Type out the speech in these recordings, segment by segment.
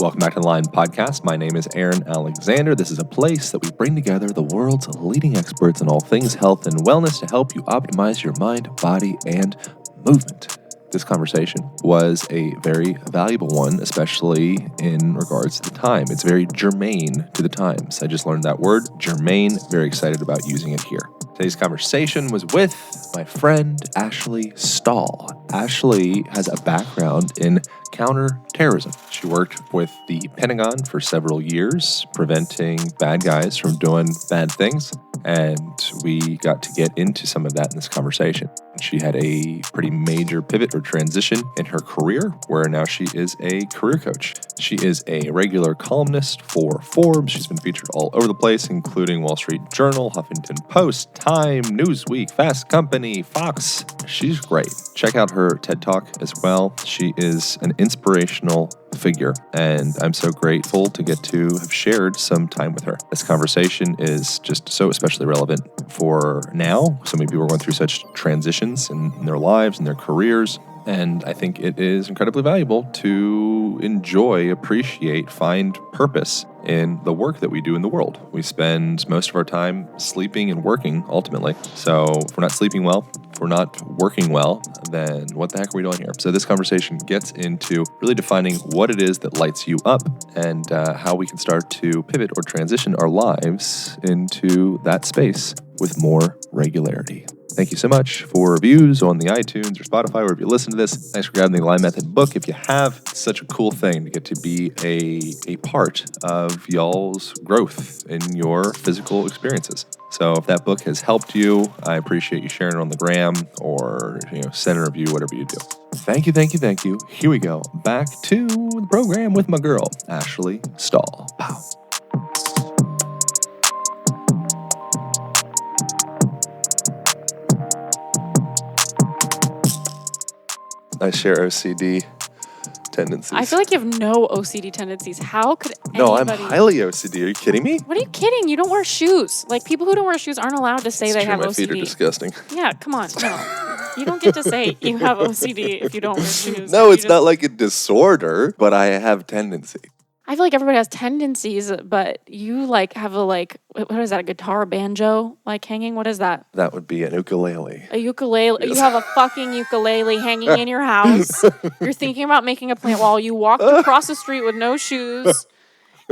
Welcome back to the Line Podcast. My name is Aaron Alexander. This is a place that we bring together the world's leading experts in all things health and wellness to help you optimize your mind, body, and movement. This conversation was a very valuable one, especially in regards to the time. It's very germane to the times. I just learned that word, germane. Very excited about using it here. Today's conversation was with my friend, Ashley Stahl. Ashley has a background in counterterrorism. She worked with the Pentagon for several years, preventing bad guys from doing bad things. And we got to get into some of that in this conversation. She had a pretty major pivot or transition in her career, where now she is a career coach. She is a regular columnist for Forbes. She's been featured all over the place, including Wall Street Journal, Huffington Post, Time, Newsweek, Fast Company, Fox. She's great. Check out her TED Talk as well. She is an inspirational figure, and I'm so grateful to get to have shared some time with her. This conversation is just so especially relevant for now. So many people are going through such transitions in their lives and their careers, and I think it is incredibly valuable to enjoy, appreciate, find purpose in the work that we do in the world. We spend most of our time sleeping and working, ultimately. So if we're not sleeping well, if we're not working well, then what the heck are we doing here? So this conversation gets into really defining what it is that lights you up and how we can start to pivot or transition our lives into that space with more regularity. Thank you so much for reviews on the iTunes or Spotify, wherever you listen to this. Thanks for grabbing the Line Method book. If you have, it's such a cool thing to get to be a part of y'all's growth in your physical experiences. So if that book has helped you, I appreciate you sharing it on the gram or send a review, whatever you do. Thank you. Here we go. Back to the program with my girl, Ashley Stahl. Pow. I share OCD tendencies. I feel like you have no OCD tendencies. How could anybody... No, I'm highly OCD. Are you kidding me? What are you kidding? You don't wear shoes. Like, people who don't wear shoes aren't allowed to say It's they true, have my OCD. feet are disgusting. Yeah, come on. No. You don't get to say you have OCD if you don't wear shoes. No, it's not like a disorder, but I have tendency. I feel like everybody has tendencies, but you have a what is that, a guitar, a banjo hanging? What is that? That would be an ukulele. A ukulele. Yes. You have a fucking ukulele hanging in your house. You're thinking about making a plant wall. You walked across the street with no shoes.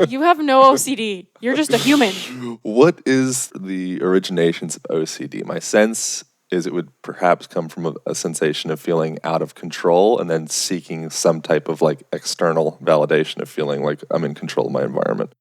You have no OCD. You're just a human. What is the originations of OCD? My sense is it would perhaps come from a sensation of feeling out of control and then seeking some type of external validation of feeling like I'm in control of my environment.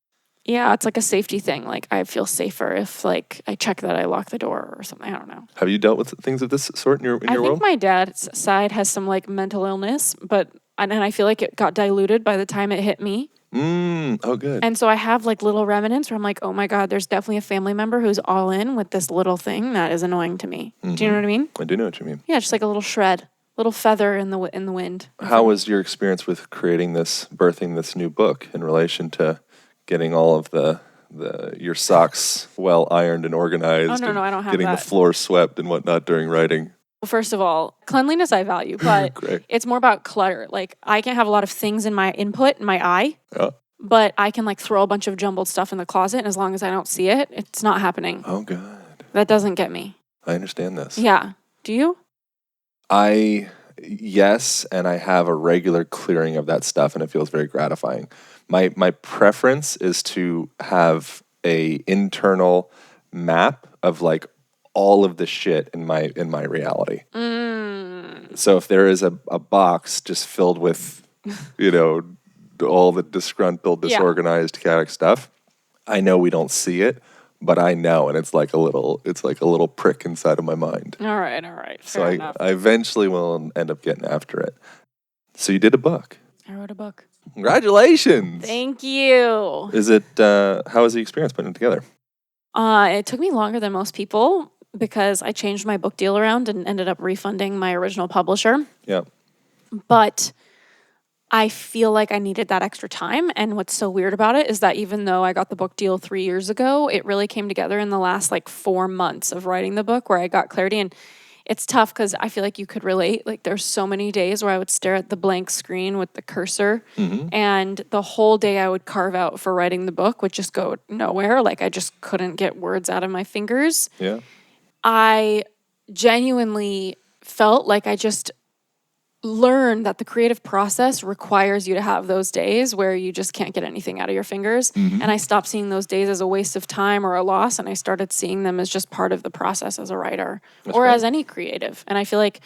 Yeah, it's like a safety thing. I feel safer if I check that I lock the door or something. I don't know. Have you dealt with things of this sort in your world? I think my dad's side has some mental illness, and I feel like it got diluted by the time it hit me. Oh, good. And so I have little remnants where I'm like, oh my God, there's definitely a family member who's all in with this little thing that is annoying to me. Mm-hmm. Do you know what I mean? I do know what you mean. Yeah, just like a little shred, little feather in the wind. How was your experience with birthing this new book in relation to getting all of your socks well ironed and organized? Oh, no, I don't have getting that. The floor swept and whatnot during writing? Well, first of all, cleanliness I value, but it's more about clutter. I can't have a lot of things in my input, in my eye, but I can throw a bunch of jumbled stuff in the closet, and as long as I don't see it, it's not happening. Oh, good. That doesn't get me. I understand this. Yeah. Do you? Yes, and I have a regular clearing of that stuff, and it feels very gratifying. My preference is to have a internal map of all of the shit in my reality. So if there is a box just filled with, all the disgruntled, disorganized, chaotic stuff, I know we don't see it, but I know, and it's like a little prick inside of my mind. All right. Fair enough. I eventually will end up getting after it. So you did a book. I wrote a book. Congratulations. Thank you. Is it, how was the experience putting it together? It took me longer than most people because I changed my book deal around and ended up refunding my original publisher. Yeah. But I feel like I needed that extra time. And what's so weird about it is that even though I got the book deal 3 years ago, it really came together in the last 4 months of writing the book where I got clarity. And it's tough because I feel like you could relate. Like there's so many days where I would stare at the blank screen with the cursor and the whole day I would carve out for writing the book would just go nowhere. Like I just couldn't get words out of my fingers. Yeah. I genuinely felt like I just learned that the creative process requires you to have those days where you just can't get anything out of your fingers. And I stopped seeing those days as a waste of time or a loss, and I started seeing them as just part of the process as a writer or as any creative. And I feel like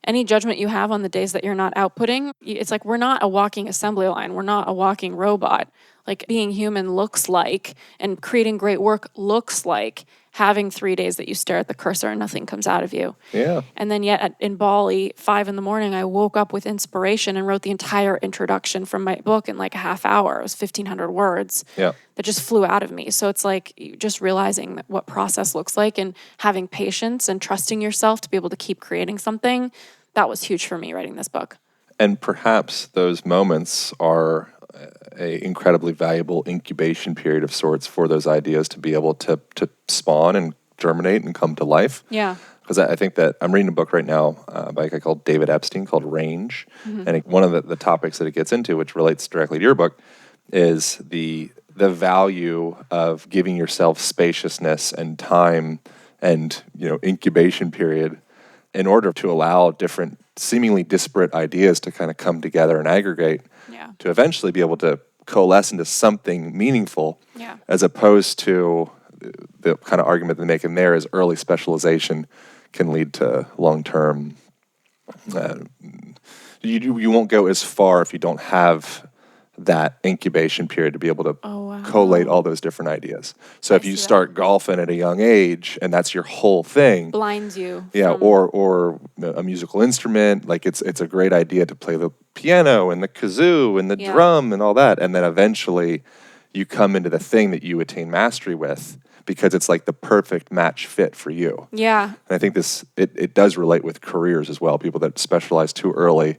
any judgment you have on the days that you're not outputting, it's like we're not a walking assembly line. We're not a walking robot. Like being human looks like, and creating great work looks like having 3 days that you stare at the cursor and nothing comes out of you. Yeah. And then yet in Bali, 5 a.m, I woke up with inspiration and wrote the entire introduction from my book in like a half hour. It was 1,500 words that just flew out of me. So it's like just realizing that what process looks like and having patience and trusting yourself to be able to keep creating something. That was huge for me writing this book. And perhaps those moments are a incredibly valuable incubation period of sorts for those ideas to be able to spawn and germinate and come to life. Yeah. Because I think that I'm reading a book right now by a guy called David Epstein called Range. And one of the topics that it gets into, which relates directly to your book, is the value of giving yourself spaciousness and time and incubation period in order to allow different seemingly disparate ideas to kind of come together and aggregate to eventually be able to coalesce into something meaningful, as opposed to the kind of argument they make in there is early specialization can lead to long-term, you won't go as far if you don't have that incubation period to be able to collate all those different ideas. So if you start golfing at a young age and that's your whole thing, blinds you. Yeah, or a musical instrument, like it's a great idea to play the piano and the kazoo and the drum and all that, and then eventually you come into the thing that you attain mastery with because it's like the perfect match fit for you. Yeah. And I think it does relate with careers as well. People that specialize too early,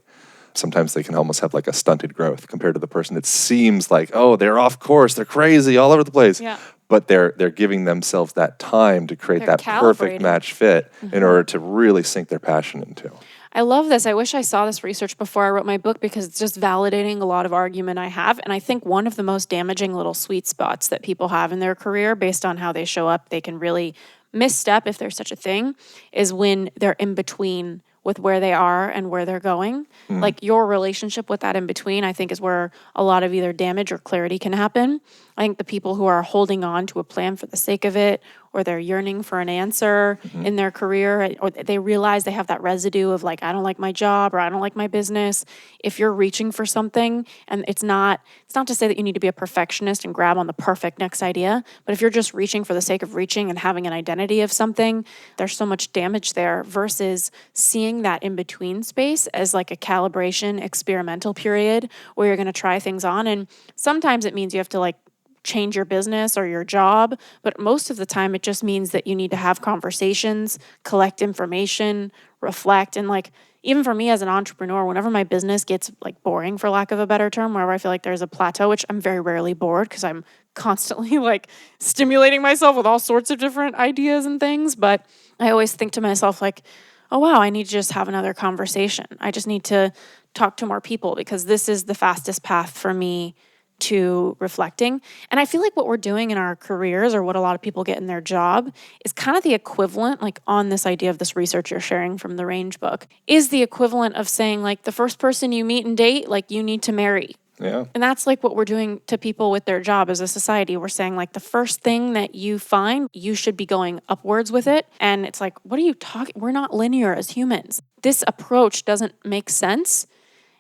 sometimes they can almost have like a stunted growth compared to the person that seems like, oh, they're off course, they're crazy all over the place. Yeah. But they're giving themselves that time to create that perfect match fit in order to really sink their passion into. I love this. I wish I saw this research before I wrote my book because it's just validating a lot of argument I have. And I think one of the most damaging little sweet spots that people have in their career based on how they show up, they can really misstep, if there's such a thing, is when they're in between with where they are and where they're going. Like your relationship with that in between, I think, is where a lot of either damage or clarity can happen. I think the people who are holding on to a plan for the sake of it, or they're yearning for an answer in their career, or they realize they have that residue of like, I don't like my job or I don't like my business. If you're reaching for something, and it's not to say that you need to be a perfectionist and grab on the perfect next idea, but if you're just reaching for the sake of reaching and having an identity of something, there's so much damage there versus seeing that in-between space as like a calibration, experimental period where you're going to try things on. And sometimes it means you have to like change your business or your job, but most of the time it just means that you need to have conversations, collect information, reflect. And like, even for me as an entrepreneur, whenever my business gets like boring, for lack of a better term, wherever I feel like there's a plateau, which I'm very rarely bored because I'm constantly like stimulating myself with all sorts of different ideas and things. But I always think to myself like, oh wow, I need to just have another conversation. I just need to talk to more people because this is the fastest path for me to reflecting. And I feel like what we're doing in our careers, or what a lot of people get in their job, is kind of the equivalent, like on this idea of this research you're sharing from the Range book, is the equivalent of saying like the first person you meet and date, like you need to marry. Yeah. And that's like what we're doing to people with their job as a society. We're saying like the first thing that you find, you should be going upwards with it. And it's like, what are you talking? We're not linear as humans. This approach doesn't make sense.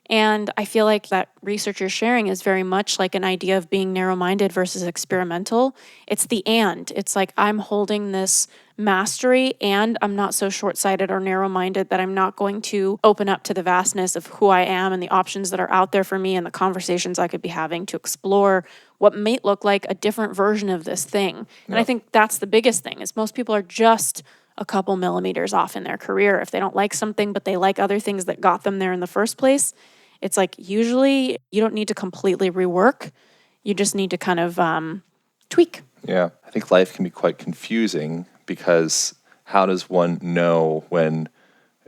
And I feel like that research you're sharing is very much like an idea of being narrow-minded versus experimental. It's the and. It's like I'm holding this mastery and I'm not so short-sighted or narrow-minded that I'm not going to open up to the vastness of who I am and the options that are out there for me and the conversations I could be having to explore what may look like a different version of this thing. And I think that's the biggest thing, is most people are just a couple millimeters off in their career. If they don't like something, but they like other things that got them there in the first place, it's like usually you don't need to completely rework. You just need to kind of tweak. Yeah. I think life can be quite confusing because how does one know when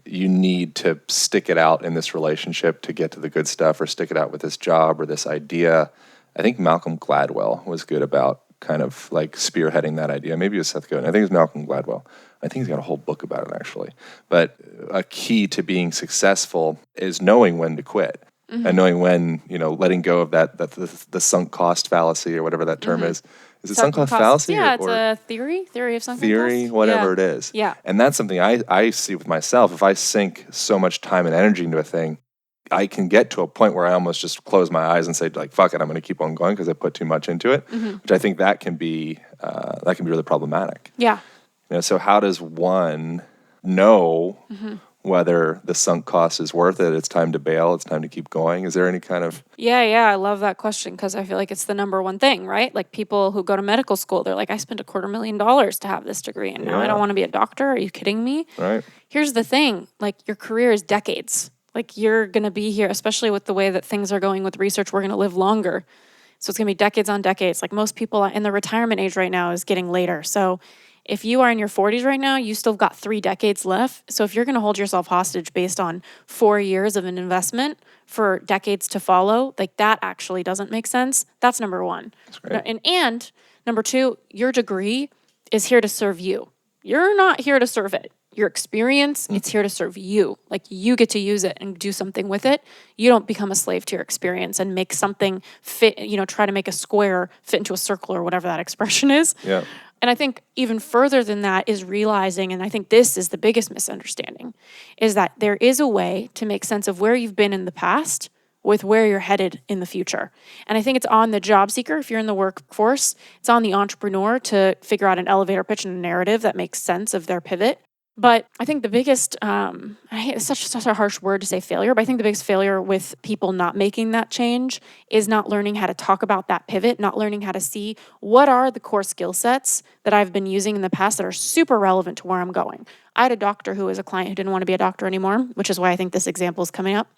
you need to stick it out in this relationship to get to the good stuff, or stick it out with this job or this idea. I think Malcolm Gladwell was good about kind of like spearheading that idea. Maybe it was Seth Godin. I think it was Malcolm Gladwell. I think he's got a whole book about it, actually. But a key to being successful is knowing when to quit. Mm-hmm. And knowing when, letting go of the sunk cost fallacy, or whatever that term mm-hmm. is. Is it sunk cost fallacy? Yeah, it's a theory of sunk cost. Whatever it is. Yeah. And that's something I see with myself. If I sink so much time and energy into a thing, I can get to a point where I almost just close my eyes and say, like, fuck it, I'm going to keep on going because I put too much into it, mm-hmm. which I think that can be really problematic. Yeah. So how does one know mm-hmm. whether the sunk cost is worth it? It's time to bail. It's time to keep going. Is there any kind of... Yeah, I love that question because I feel like it's the number one thing, right? Like people who go to medical school, they're like, I spent $250,000 to have this degree and now I don't want to be a doctor. Are you kidding me? Right. Here's the thing. Like your career is decades. Like you're going to be here, especially with the way that things are going with research, we're going to live longer. So it's going to be decades on decades. Like most people in the retirement age right now is getting later. So if you are in your 40s right now, you still got 3 decades left. So if you're going to hold yourself hostage based on 4 years of an investment for decades to follow, like that actually doesn't make sense. That's number one. That's great. And number two, your degree is here to serve you. You're not here to serve it. Your experience, it's here to serve you. Like you get to use it and do something with it. You don't become a slave to your experience and make something fit, try to make a square fit into a circle or whatever that expression is. Yeah. And I think even further than that is realizing, and I think this is the biggest misunderstanding, is that there is a way to make sense of where you've been in the past with where you're headed in the future. And I think it's on the job seeker, if you're in the workforce, it's on the entrepreneur to figure out an elevator pitch and a narrative that makes sense of their pivot. But I think the biggest, it's such a harsh word to say failure, but I think the biggest failure with people not making that change is not learning how to talk about that pivot, not learning how to see what are the core skill sets that I've been using in the past that are super relevant to where I'm going. I had a doctor who was a client who didn't want to be a doctor anymore, which is why I think this example is coming up.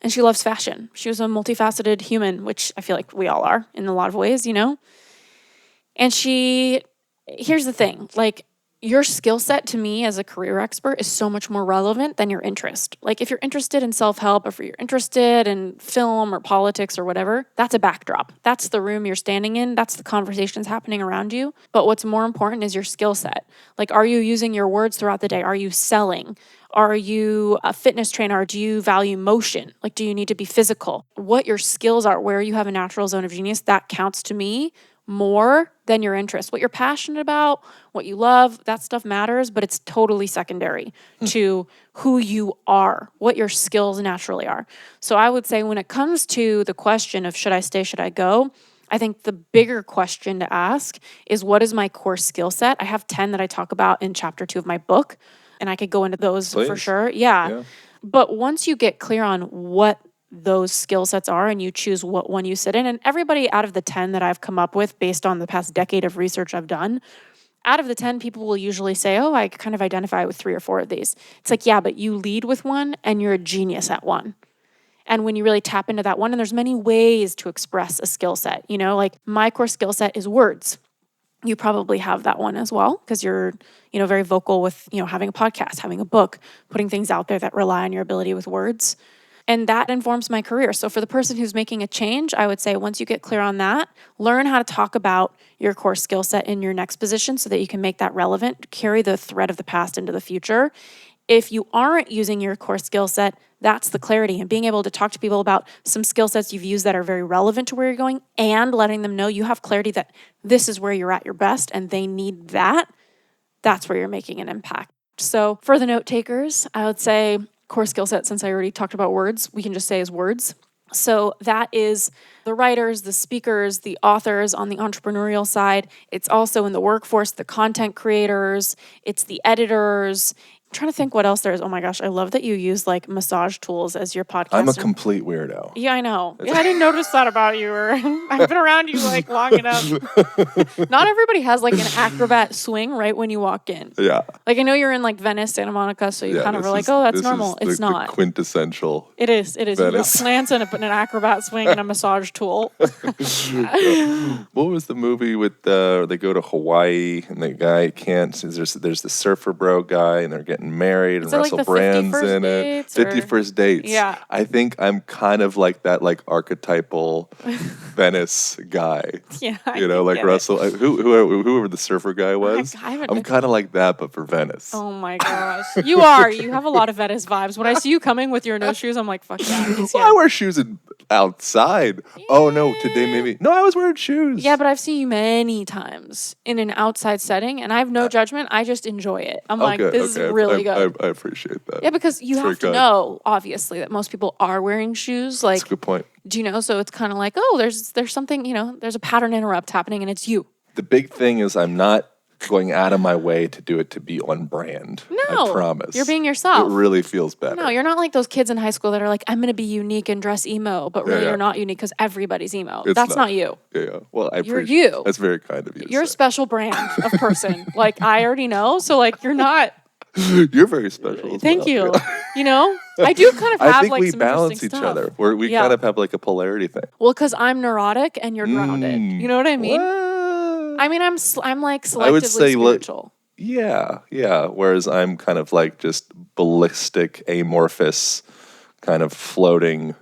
And she loves fashion. She was a multifaceted human, which I feel like we all are in a lot of ways, And here's the thing, like, your skill set to me as a career expert is so much more relevant than your interest. Like if you're interested in self-help, or if you're interested in film or politics or whatever, that's a backdrop. That's the room you're standing in. That's the conversations happening around you. But what's more important is your skill set. Like, are you using your words throughout the day? Are you selling? Are you a fitness trainer? Do you value motion? Like, do you need to be physical? What your skills are, where you have a natural zone of genius, that counts to me more than your interest. What you're passionate about, what you love, that stuff matters, but it's totally secondary to who you are, what your skills naturally are. So I would say when it comes to the question of should I stay, should I go, I think the bigger question to ask is what is my core skill set? I have 10 that I talk about in chapter 2 of my book, and I could go into those for sure. Yeah. But once you get clear on what those skill sets are and you choose what one you sit in, and everybody out of the 10 that I've come up with based on the past decade of research I've done, out of the 10, people will usually say, oh, I kind of identify with 3 or 4 of these. It's like, yeah, but you lead with one and you're a genius at one. And when you really tap into that one, and there's many ways to express a skill set, like my core skill set is words. You probably have that one as well because you're, very vocal with, having a podcast, having a book, putting things out there that rely on your ability with words. And that informs my career. So for the person who's making a change, I would say once you get clear on that, learn how to talk about your core skill set in your next position so that you can make that relevant, carry the thread of the past into the future. If you aren't using your core skill set, that's the clarity, and being able to talk to people about some skill sets you've used that are very relevant to where you're going and letting them know you have clarity that this is where you're at your best and they need that. That's where you're making an impact. So for the note takers, I would say core skill set, since I already talked about words, we can just say is words. So that is the writers, the speakers, the authors on the entrepreneurial side. It's also in the workforce, the content creators, it's the editors. I'm trying to think what else there is. Oh my gosh, I love that you use like massage tools as your podcast. I'm a complete weirdo. Yeah, I know. Yeah, I didn't notice that about you. I've been around you like long enough. Not everybody has like an acrobat swing right when you walk in. Yeah. Like I know you're in like Venice, Santa Monica, so you kind of are like, oh, that's normal. It's not. The quintessential. It is. Venice. You got plants and an acrobat swing and a massage tool. What was the movie with they go to Hawaii and the guy can't? There's the surfer bro guy and they're getting getting married and Is it Russell like the Brand's 50 in it. dates, 50 or? First Dates. Yeah. I think I'm kind of like that like archetypal Venice guy. Yeah. You know, like Russell, whoever the surfer guy was. I'm kind of like that, but for Venice. Oh my gosh. You are. You have a lot of Venice vibes. When I see you coming with your no shoes, I'm like, fuck yeah. Well, I wear shoes outside. Yeah. Oh no, today maybe. No, I was wearing shoes. Yeah, but I've seen you many times in an outside setting, and I have no judgment. I just enjoy it. I'm like, good. this is really good. I appreciate that. Yeah, because you have to know, obviously, that most people are wearing shoes. Like, that's a good point. Do you know? So it's kind of like, oh, there's something, there's a pattern interrupt happening, and it's you. The big thing is I'm not going out of my way to do it to be on brand. No, I promise. You're being yourself. It really feels better. No, you're not like those kids in high school that are like, I'm going to be unique and dress emo, but really you're not unique because everybo's emo. That's not you. Yeah. Well, you're you. That's very kind of you. You're a special brand of person. Like, I already know. So, like, you're not. You're very special. Thank you. I do kind of have I think like we some balance each stuff. other. We kind of have like a polarity thing. Well, because I'm neurotic and you're grounded. You know what I mean? What? I mean, I'm like selectively spiritual. Yeah. Whereas I'm kind of like just ballistic, amorphous, kind of floating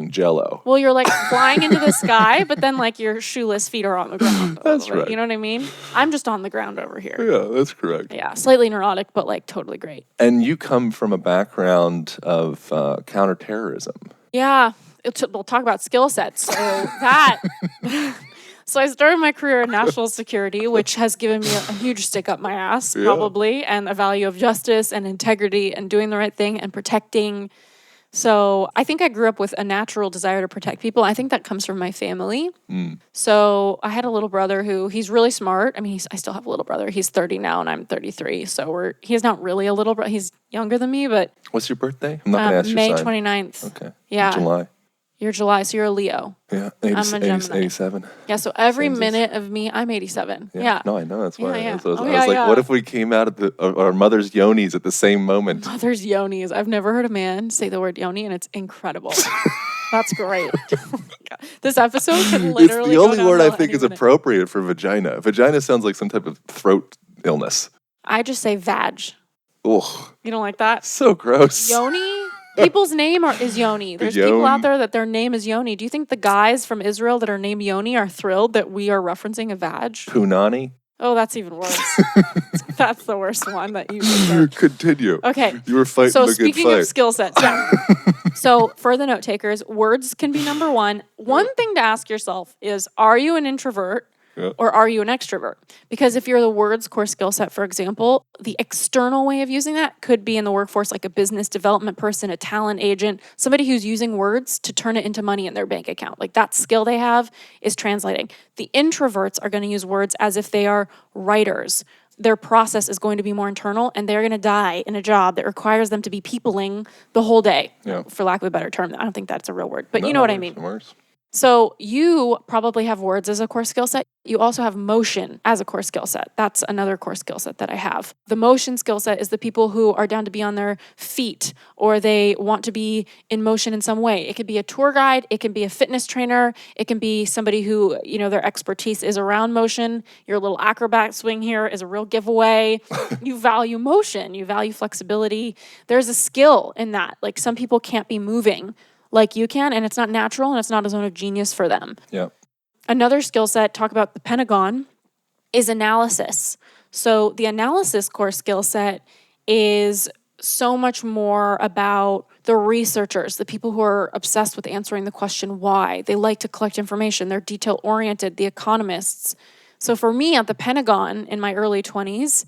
Jello. Well, you're like flying into the sky, but then like your shoeless feet are on the ground. That's right. You know what I mean? I'm just on the ground over here. Yeah, that's correct. Yeah, slightly neurotic, but like totally great. And you come from a background of counterterrorism. Yeah, we'll talk about skill sets. So I started my career in national security, which has given me a huge stick up my ass, probably, and a value of justice and integrity and doing the right thing and protecting. So I think I grew up with a natural desire to protect people. I think that comes from my family. So I had a little brother he's really smart. I mean, I still have a little brother. He's 30 now and I'm 33. So he's not really a little brother. He's younger than me, but... What's your birthday? I'm not going to ask your May sign. 29th. Okay. Yeah. July. You're July, so you're a Leo. Yeah, I'm a Gemini. 87. Yeah, so every minute of me, I'm 87. Yeah. No, I know. That's why. Yeah. I was like, what if we came out of our mother's yonis at the same moment? Mother's yonis. I've never heard a man say the word yoni, and it's incredible. That's great. This episode could literally It's the only word I think is minute. appropriate for vagina. Vagina sounds like some type of throat illness. I just say vag. Ugh. You don't like that? So gross. Yoni? People's name is Yoni. There's people out there that their name is Yoni. Do you think the guys from Israel that are named Yoni are thrilled that we are referencing a vag? Punani? Oh, that's even worse. That's the worst one that you said. Continue. Okay. You were fighting a good fight. So speaking of skill sets, so for the note takers, words can be number one. One thing to ask yourself is, are you an introvert? Or are you an extrovert? Because if you're the words core skill set, for example, the external way of using that could be in the workforce, like a business development person, a talent agent, somebody who's using words to turn it into money in their bank account. Like that skill they have is translating. The introverts are going to use words as if they are writers. Their process is going to be more internal, and they're going to die in a job that requires them to be peopling the whole day, for lack of a better term. I don't think that's a real word, but you know what I mean. So you probably have words as a core skill set. You also have motion as a core skill set. That's another core skill set that I have. The motion skill set is the people who are down to be on their feet or they want to be in motion in some way. It could be a tour guide. It can be a fitness trainer. It can be somebody who, their expertise is around motion. Your little acrobat swing here is a real giveaway. You value motion. You value flexibility. There's a skill in that. Like some people can't be moving like you can, and it's not natural, and it's not a zone of genius for them. Yeah. Another skill set, talk about the Pentagon, is analysis. So the analysis core skill set is so much more about the researchers, the people who are obsessed with answering the question why. They like to collect information. They're detail-oriented, the economists. So for me at the Pentagon in my early 20s,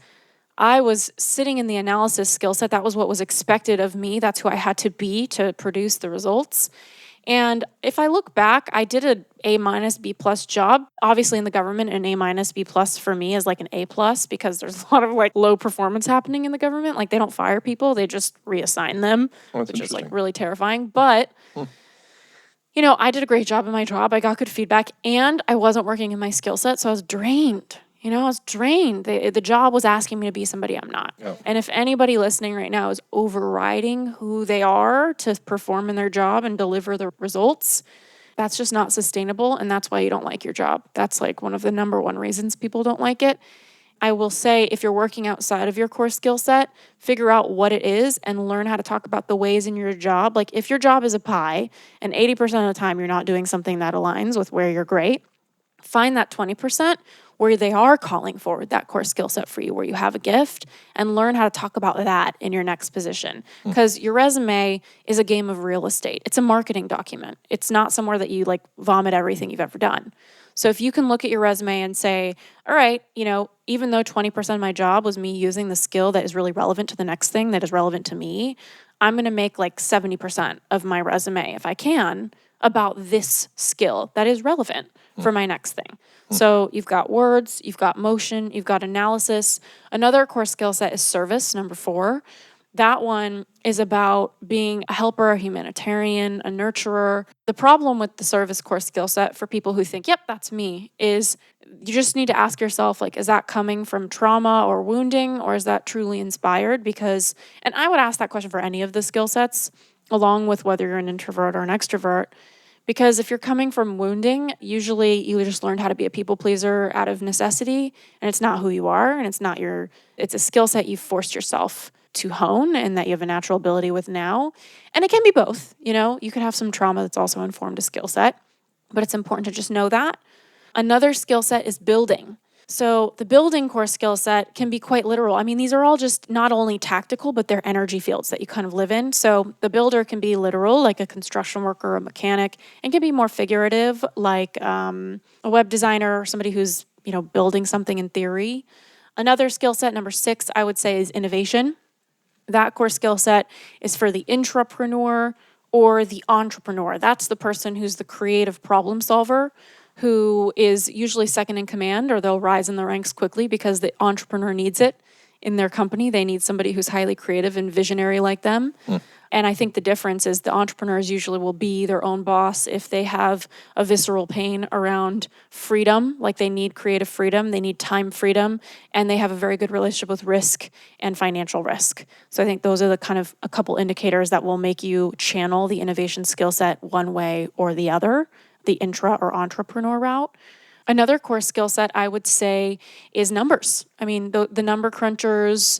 I was sitting in the analysis skill set. That was what was expected of me. That's who I had to be to produce the results. And if I look back, I did an A- B+ job. Obviously in the government, an A- B+ for me is like an A+ because there's a lot of like low performance happening in the government. Like they don't fire people, they just reassign them, which is like really terrifying. But I did a great job in my job. I got good feedback and I wasn't working in my skill set, so I was drained. I was drained. The job was asking me to be somebody I'm not. Yeah. And if anybody listening right now is overriding who they are to perform in their job and deliver the results, that's just not sustainable. And that's why you don't like your job. That's like one of the number one reasons people don't like it. I will say, if you're working outside of your core skill set, figure out what it is and learn how to talk about the ways in your job. Like if your job is a pie and 80% of the time you're not doing something that aligns with where you're great, find that 20% where they are calling forward that core skill set for you, where you have a gift, and learn how to talk about that in your next position. Because your resume is a game of real estate. It's a marketing document. It's not somewhere that you like vomit everything you've ever done. So if you can look at your resume and say, all right, even though 20% of my job was me using the skill that is really relevant to the next thing that is relevant to me, I'm going to make like 70% of my resume, if I can, about this skill that is relevant for my next thing. So you've got words, you've got motion, you've got analysis. Another core skill set is service, number 4. That one is about being a helper, a humanitarian, a nurturer. The problem with the service core skill set for people who think, yep, that's me, is you just need to ask yourself, like, is that coming from trauma or wounding, or is that truly inspired? Because, and I would ask that question for any of the skill sets, along with whether you're an introvert or an extrovert. Because if you're coming from wounding, usually you just learned how to be a people pleaser out of necessity, and it's not who you are, and it's a skill set you've forced yourself to hone and that you have a natural ability with now. And it can be both, you could have some trauma that's also informed a skill set, but it's important to just know that. Another skill set is building. So the building core skill set can be quite literal. I mean, these are all just not only tactical, but they're energy fields that you kind of live in. So the builder can be literal, like a construction worker or a mechanic, and can be more figurative, like a web designer or somebody who's, building something in theory. Another skill set, number 6, I would say, is innovation. That core skill set is for the intrapreneur or the entrepreneur. That's the person who's the creative problem solver, who is usually second in command, or they'll rise in the ranks quickly because the entrepreneur needs it in their company. They need somebody who's highly creative and visionary like them. And I think the difference is the entrepreneurs usually will be their own boss if they have a visceral pain around freedom, like they need creative freedom, they need time freedom, and they have a very good relationship with risk and financial risk. So I think those are the kind of a couple indicators that will make you channel the innovation skill set one way or the other, the intra or entrepreneur route. Another core skill set I would say is numbers. I mean, the number crunchers.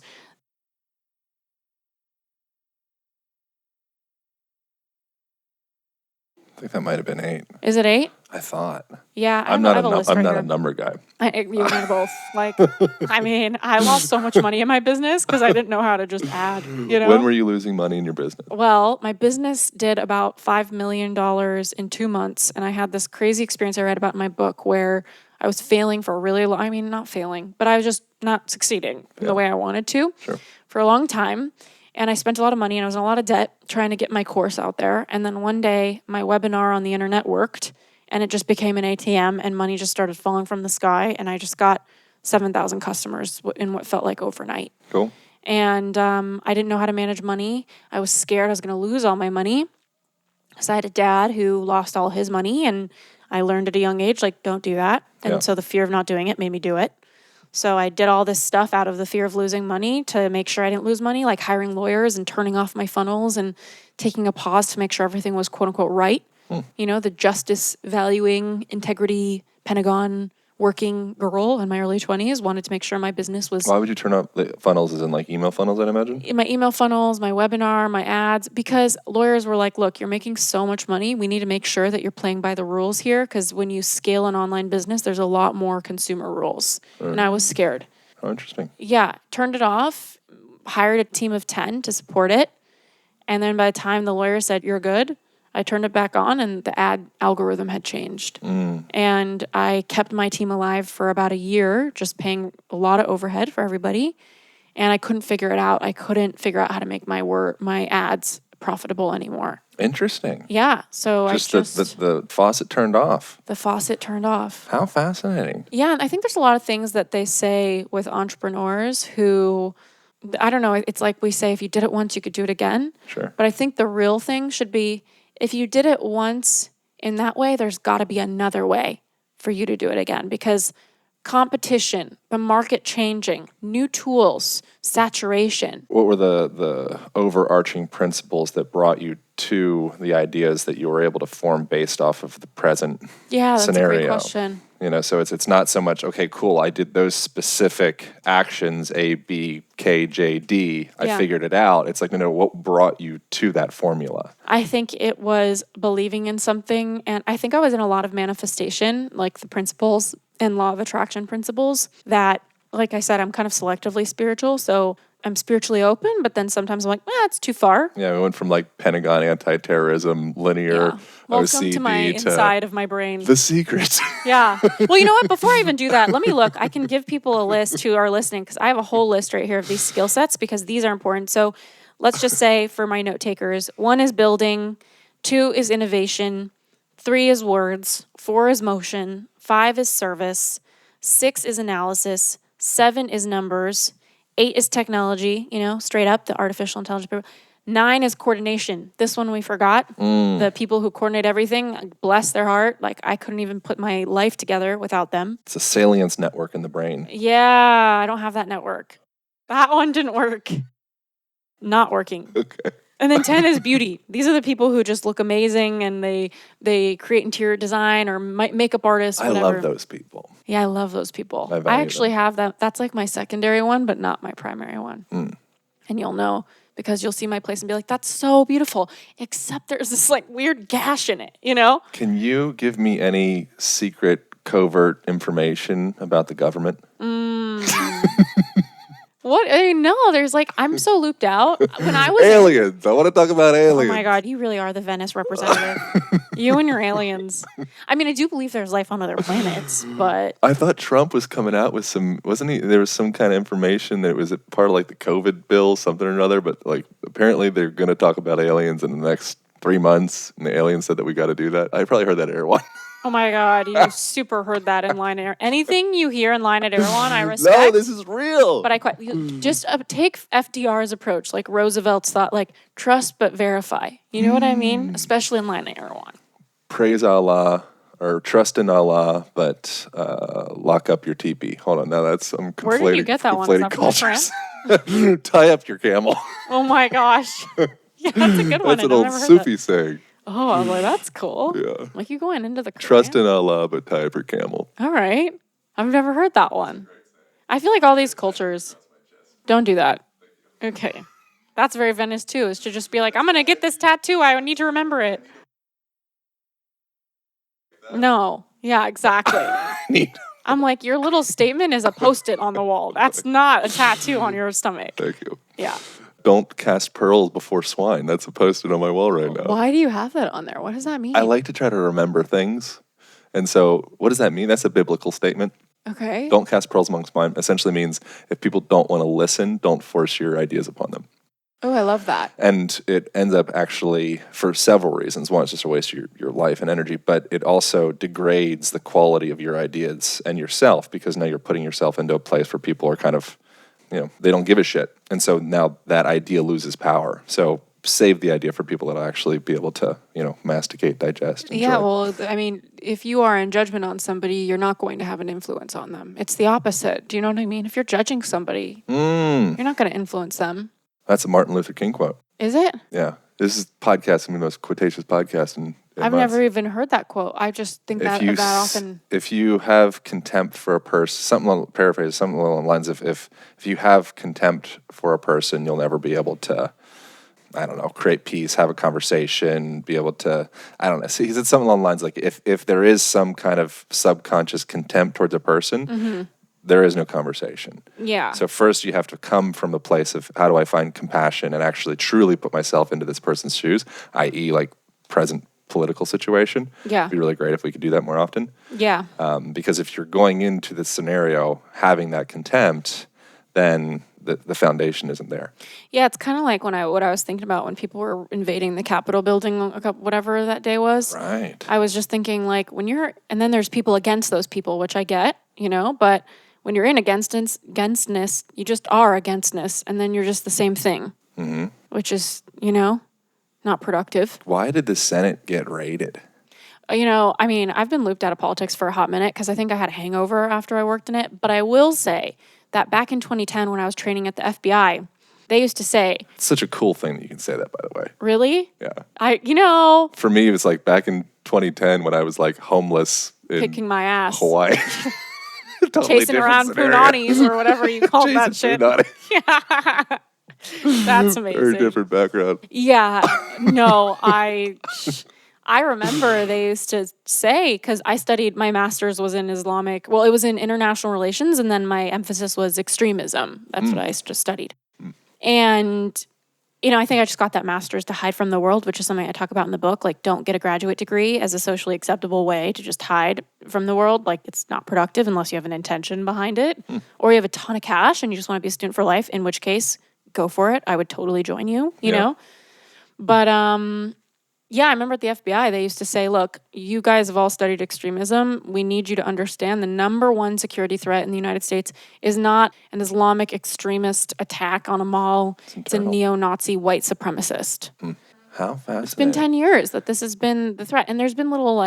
I think that might have been 8. Is it 8? I thought. Yeah, I'm not a number guy. You and I both. I lost so much money in my business because I didn't know how to just add, When were you losing money in your business? Well, my business did about $5 million in 2 months, and I had this crazy experience I read about in my book where I was failing for a really long, not failing, but I was just not succeeding in the way I wanted to for a long time. And I spent a lot of money and I was in a lot of debt trying to get my course out there. And then one day my webinar on the internet worked and it just became an ATM and money just started falling from the sky. And I just got 7,000 customers in what felt like overnight. Cool. And I didn't know how to manage money. I was scared I was going to lose all my money. So I had a dad who lost all his money, and I learned at a young age, don't do that. And so the fear of not doing it made me do it. So I did all this stuff out of the fear of losing money to make sure I didn't lose money, like hiring lawyers and turning off my funnels and taking a pause to make sure everything was quote unquote right. The justice valuing, integrity, Pentagon working girl in my early 20s wanted to make sure my business was... Why would you turn off the funnels, as in email funnels, I'd imagine? My email funnels, my webinar, my ads, because lawyers were like, look, you're making so much money. We need to make sure that you're playing by the rules here, because when you scale an online business, there's a lot more consumer rules. And I was scared. Oh, interesting. Yeah, turned it off, hired a team of 10 to support it. And then by the time the lawyer said, you're good, I turned it back on and the ad algorithm had changed. And I kept my team alive for about a year, just paying a lot of overhead for everybody. And I couldn't figure it out. I couldn't figure out how to make my ads profitable anymore. Interesting. Yeah. So the faucet turned off. The faucet turned off. How fascinating. Yeah. And I think there's a lot of things that they say with entrepreneurs who, I don't know, it's like we say, if you did it once, you could do it again. Sure. But I think the real thing should be, if you did it once in that way, there's got to be another way for you to do it again, because competition, the market changing, new tools, saturation. What were the overarching principles that brought you to the ideas that you were able to form based off of the present scenario? That's a great question. So it's not so much, okay, cool, I did those specific actions, A, B, K, J, D. I figured it out. It's like, no, what brought you to that formula? I think it was believing in something. And I think I was in a lot of manifestation, like the principles and law of attraction principles that, like I said, I'm kind of selectively spiritual. So I'm spiritually open, but then sometimes I'm like, it's too far. Yeah, we went from like Pentagon, anti-terrorism, linear, Welcome OCD to my inside of my brain. The secret. Yeah. Well, you know what? Before I even do that, let me look. I can give people a list who are listening because I have a whole list right here of these skill sets because these are important. So let's just say for my note takers, 1 is building, 2 is innovation, 3 is words, 4 is motion, 5 is service, 6 is analysis, 7 is numbers, 8 is technology, straight up the artificial intelligence. 9 is coordination. This one we forgot. The people who coordinate everything, bless their heart. Like I couldn't even put my life together without them. It's a salience network in the brain. Yeah, I don't have that network. That one didn't work. Not working. Okay. And then 10 is beauty. These are the people who just look amazing and they create interior design or makeup artists, whatever. I love those people. Yeah, I love those people. I actually have that. That's like my secondary one, but not my primary one. And you'll know because you'll see my place and be like, that's so beautiful, except there's this like weird gash in it, Can you give me any secret, covert information about the government? What? No, there's like, I'm so looped out. When I was aliens. I want to talk about aliens. Oh my God, you really are the Venice representative. You and your aliens. I mean, I do believe there's life on other planets, but I thought Trump was coming out with wasn't he? There was some kind of information that it was part of like the COVID bill, something or another, but like apparently they're going to talk about aliens in the next 3 months, and the aliens said that we got to do that. I probably heard that at Air One. Oh my God, you super heard that in Line Air. Anything you hear in Line at Air One, I respect. No, this is real. But just take FDR's approach, like Roosevelt's thought, like trust but verify. You know what I mean? Especially in Line at Air One. Praise Allah or trust in Allah, but lock up your teepee. Hold on, now I'm conflating. Where did you get that one? Is that cultures. Tie up your camel. Oh my gosh. Yeah, that's a good one. That's an old Sufi saying. Oh, I was like, that's cool. Yeah. Like you going into the Quran. Trust in Allah, but tie up your camel. All right. I've never heard that one. I feel like all these cultures don't do that. Okay. That's very Venice too, is to just be like, I'm going to get this tattoo. I need to remember it. No. Yeah, exactly. I'm like, your little statement is a Post-it on the wall. That's not a tattoo on your stomach. Thank you. Yeah. Don't cast pearls before swine. That's a Post-it on my wall right now. Why do you have that on there? What does that mean? I like to try to remember things. And so what does that mean? That's a biblical statement. Okay. Don't cast pearls amongst swine essentially means if people don't want to listen, don't force your ideas upon them. Oh, I love that. And it ends up actually for several reasons. One, it's just a waste of your life and energy, but it also degrades the quality of your ideas and yourself because now you're putting yourself into a place where people are kind of, they don't give a shit. And so now that idea loses power. So save the idea for people that'll actually be able to, masticate, digest, enjoy. Yeah, well, I mean, if you are in judgment on somebody, you're not going to have an influence on them. It's the opposite. Do you know what I mean? If you're judging somebody, you're not going to influence them. That's a Martin Luther King quote. Is it? Yeah. This is podcasting, the most quotations podcast in I've never even heard that quote. I just think that often. If you have contempt for a person, something along the lines of if you have contempt for a person, you'll never be able to, create peace, have a conversation, be able to, See, he said something along the lines like if there is some kind of subconscious contempt towards a person, there is no conversation. Yeah. So first you have to come from the place of how do I find compassion and actually truly put myself into this person's shoes, i.e. like present political situation. Yeah. It'd be really great if we could do that more often. Yeah. Because if you're going into this scenario having that contempt, then the foundation isn't there. Yeah, it's kind of like what I was thinking about when people were invading the Capitol building, whatever that day was. Right. I was just thinking like and then there's people against those people, which I get, but when you're in againstness, you just are againstness, and then you're just the same thing, which is, not productive. Why did the Senate get raided? I've been looped out of politics for a hot minute because I think I had a hangover after I worked in it. But I will say that back in 2010 when I was training at the FBI, they used to say... It's such a cool thing that you can say that, by the way. Really? Yeah. For me, it was like back in 2010 when I was like homeless kicking my ass. Hawaii. Totally chasing around punanis or whatever you call that shit. Yeah. That's amazing. Very different background. Yeah. No, I remember they used to say, because I studied, my master's was in it was in international relations, and then my emphasis was extremism. That's what I just studied. And, I think I just got that master's to hide from the world, which is something I talk about in the book. Like, don't get a graduate degree as a socially acceptable way to just hide from the world. Like, it's not productive unless you have an intention behind it. Or you have a ton of cash and you just want to be a student for life, in which case, go for it. I would totally join you, you know? But, I remember at the FBI, they used to say, look, you guys have all studied extremism. We need you to understand the number one security threat in the United States is not an Islamic extremist attack on a mall. It's a neo-Nazi white supremacist. How fascinating. It's been 10 years that this has been the threat. And there's been little,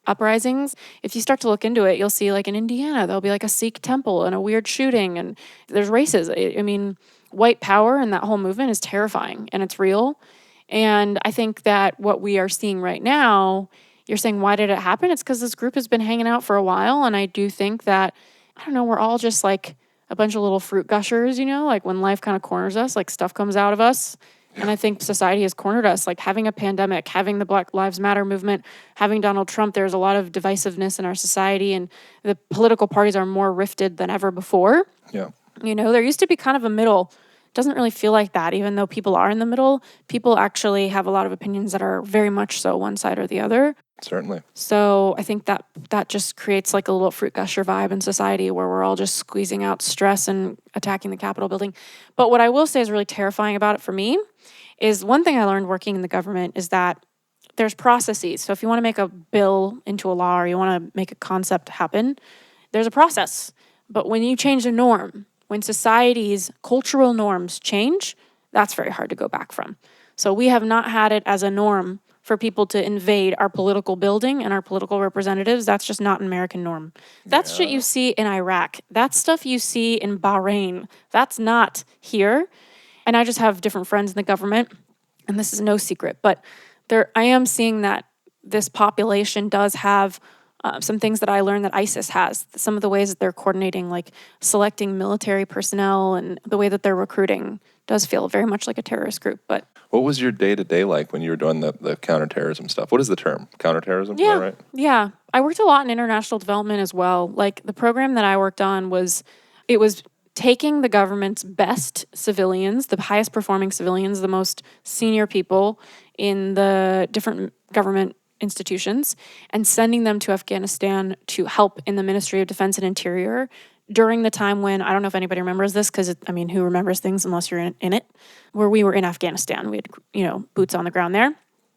uprisings. If you start to look into it, you'll see, in Indiana, there'll be, a Sikh temple and a weird shooting. And there's races. I mean, white power and that whole movement is terrifying. And it's real. And I think that what we are seeing right now, you're saying, why did it happen? It's because this group has been hanging out for a while. And I do think that, we're all just a bunch of little fruit gushers, when life kind of corners us, stuff comes out of us. Yeah. And I think society has cornered us, having a pandemic, having the Black Lives Matter movement, having Donald Trump. There's a lot of divisiveness in our society, and the political parties are more rifted than ever before. Yeah. There used to be kind of a middle. Doesn't really feel like that, even though people are in the middle. People actually have a lot of opinions that are very much so one side or the other. Certainly. So I think that just creates a little fruit gusher vibe in society where we're all just squeezing out stress and attacking the Capitol building. But what I will say is really terrifying about it for me is one thing I learned working in the government is that there's processes. So if you want to make a bill into a law or you want to make a concept happen, there's a process. But when you change a norm, when society's cultural norms change, that's very hard to go back from. So we have not had it as a norm for people to invade our political building and our political representatives. That's just not an American norm. That's shit you see in Iraq. That's stuff you see in Bahrain. That's not here. And I just have different friends in the government, and this is no secret, but I am seeing that this population does have some things that I learned that ISIS has. Some of the ways that they're coordinating, selecting military personnel, and the way that they're recruiting does feel very much like a terrorist group. But what was your day-to-day like when you were doing the counterterrorism stuff? What is the term? Counterterrorism? Yeah, is that right? Yeah. I worked a lot in international development as well. The program that I worked on was taking the government's best civilians, the highest performing civilians, the most senior people in the different government institutions, and sending them to Afghanistan to help in the Ministry of Defense and Interior during the time when, I don't know if anybody remembers this, because, who remembers things unless you're in it, where we were in Afghanistan. We had, boots on the ground there,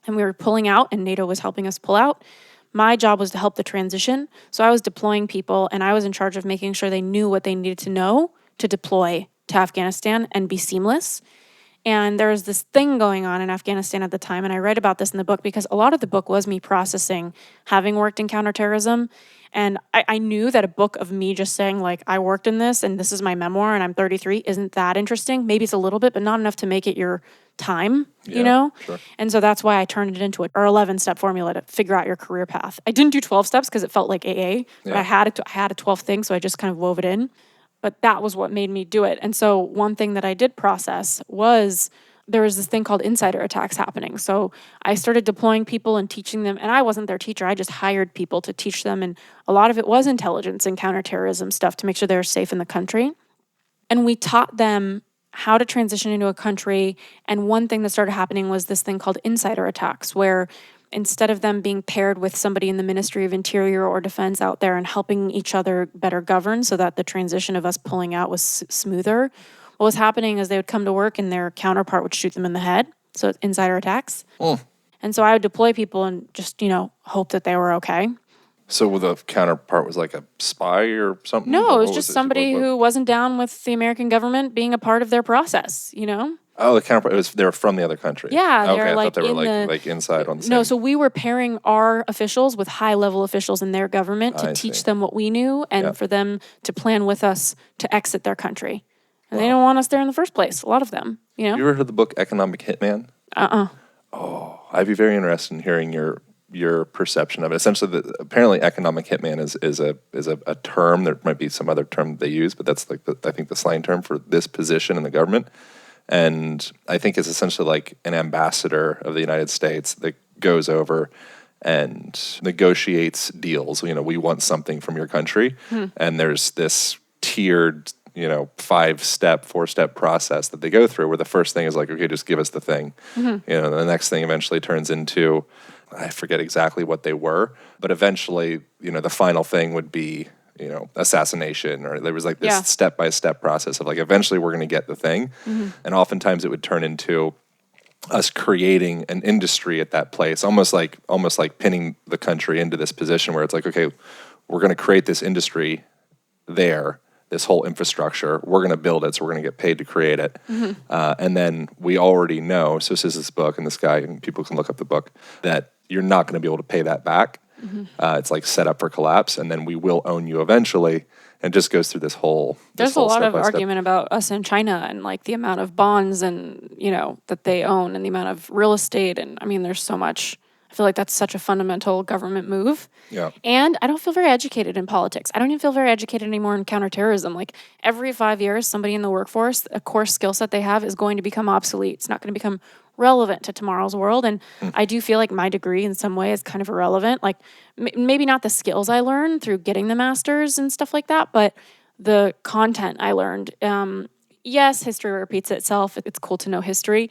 and we were pulling out, and NATO was helping us pull out. My job was to help the transition, so I was deploying people, and I was in charge of making sure they knew what they needed to know to deploy to Afghanistan and be seamless. And there was this thing going on in Afghanistan at the time, and I read about this in the book because a lot of the book was me processing, having worked in counterterrorism. And I knew that a book of me just saying, I worked in this, and this is my memoir, and I'm 33, isn't that interesting. Maybe it's a little bit, but not enough to make it your time, Sure. And so that's why I turned it into our 11-step formula to figure out your career path. I didn't do 12 steps because it felt like AA, but I had a 12th thing, so I just kind of wove it in. But that was what made me do it. And so one thing that I did process was there was this thing called insider attacks happening. So I started deploying people and teaching them. And I wasn't their teacher. I just hired people to teach them. And a lot of it was intelligence and counterterrorism stuff to make sure they were safe in the country. And we taught them how to transition into a country. And one thing that started happening was this thing called insider attacks, where instead of them being paired with somebody in the Ministry of Interior or Defense out there and helping each other better govern so that the transition of us pulling out was smoother, what was happening is they would come to work and their counterpart would shoot them in the head. So it's insider attacks. And so I would deploy people and just, hope that they were okay. So the counterpart was like a spy or something? No, it was just somebody who wasn't down with the American government being a part of their process, Oh, the counterpart, they were from the other country. Yeah. Okay, I thought they were inside on the same. No, so we were pairing our officials with high-level officials in their government to teach them what we knew and for them to plan with us to exit their country. And they don't want us there in the first place, a lot of them, You ever heard of the book Economic Hitman? Uh-uh. Oh, I'd be very interested in hearing your your perception of it. Essentially, apparently economic hitman is a term. There might be some other term they use, but that's like I think the slang term for this position in the government. And I think it's essentially like an ambassador of the United States that goes over and negotiates deals. We want something from your country, and there's this tiered 5-step, 4-step process that they go through, where the first thing is like, okay, just give us the thing. The next thing eventually turns into, I forget exactly what they were, but eventually, the final thing would be, assassination, or there was like this step-by-step process of like, eventually we're going to get the thing. And oftentimes it would turn into us creating an industry at that place, almost like pinning the country into this position where it's like, okay, we're going to create this industry there, this whole infrastructure. We're going to build it, so we're going to get paid to create it. And then we already know, so this is this book, and this guy, and people can look up the book, that you're not going to be able to pay that back. It's like set up for collapse, and then we will own you eventually. And it just goes through this whole There's a lot of argument about us in China and like the amount of bonds and, that they own and the amount of real estate. And I mean, there's so much. I feel like that's such a fundamental government move. Yeah. And I don't feel very educated in politics. I don't even feel very educated anymore in counterterrorism. Like every 5 years, somebody in the workforce, a core skill set they have is going to become obsolete. It's not going to become relevant to tomorrow's world. And I do feel like my degree in some way is kind of irrelevant. Like maybe not the skills I learned through getting the master's and stuff like that, but the content I learned. Yes, history repeats itself. It's cool to know history.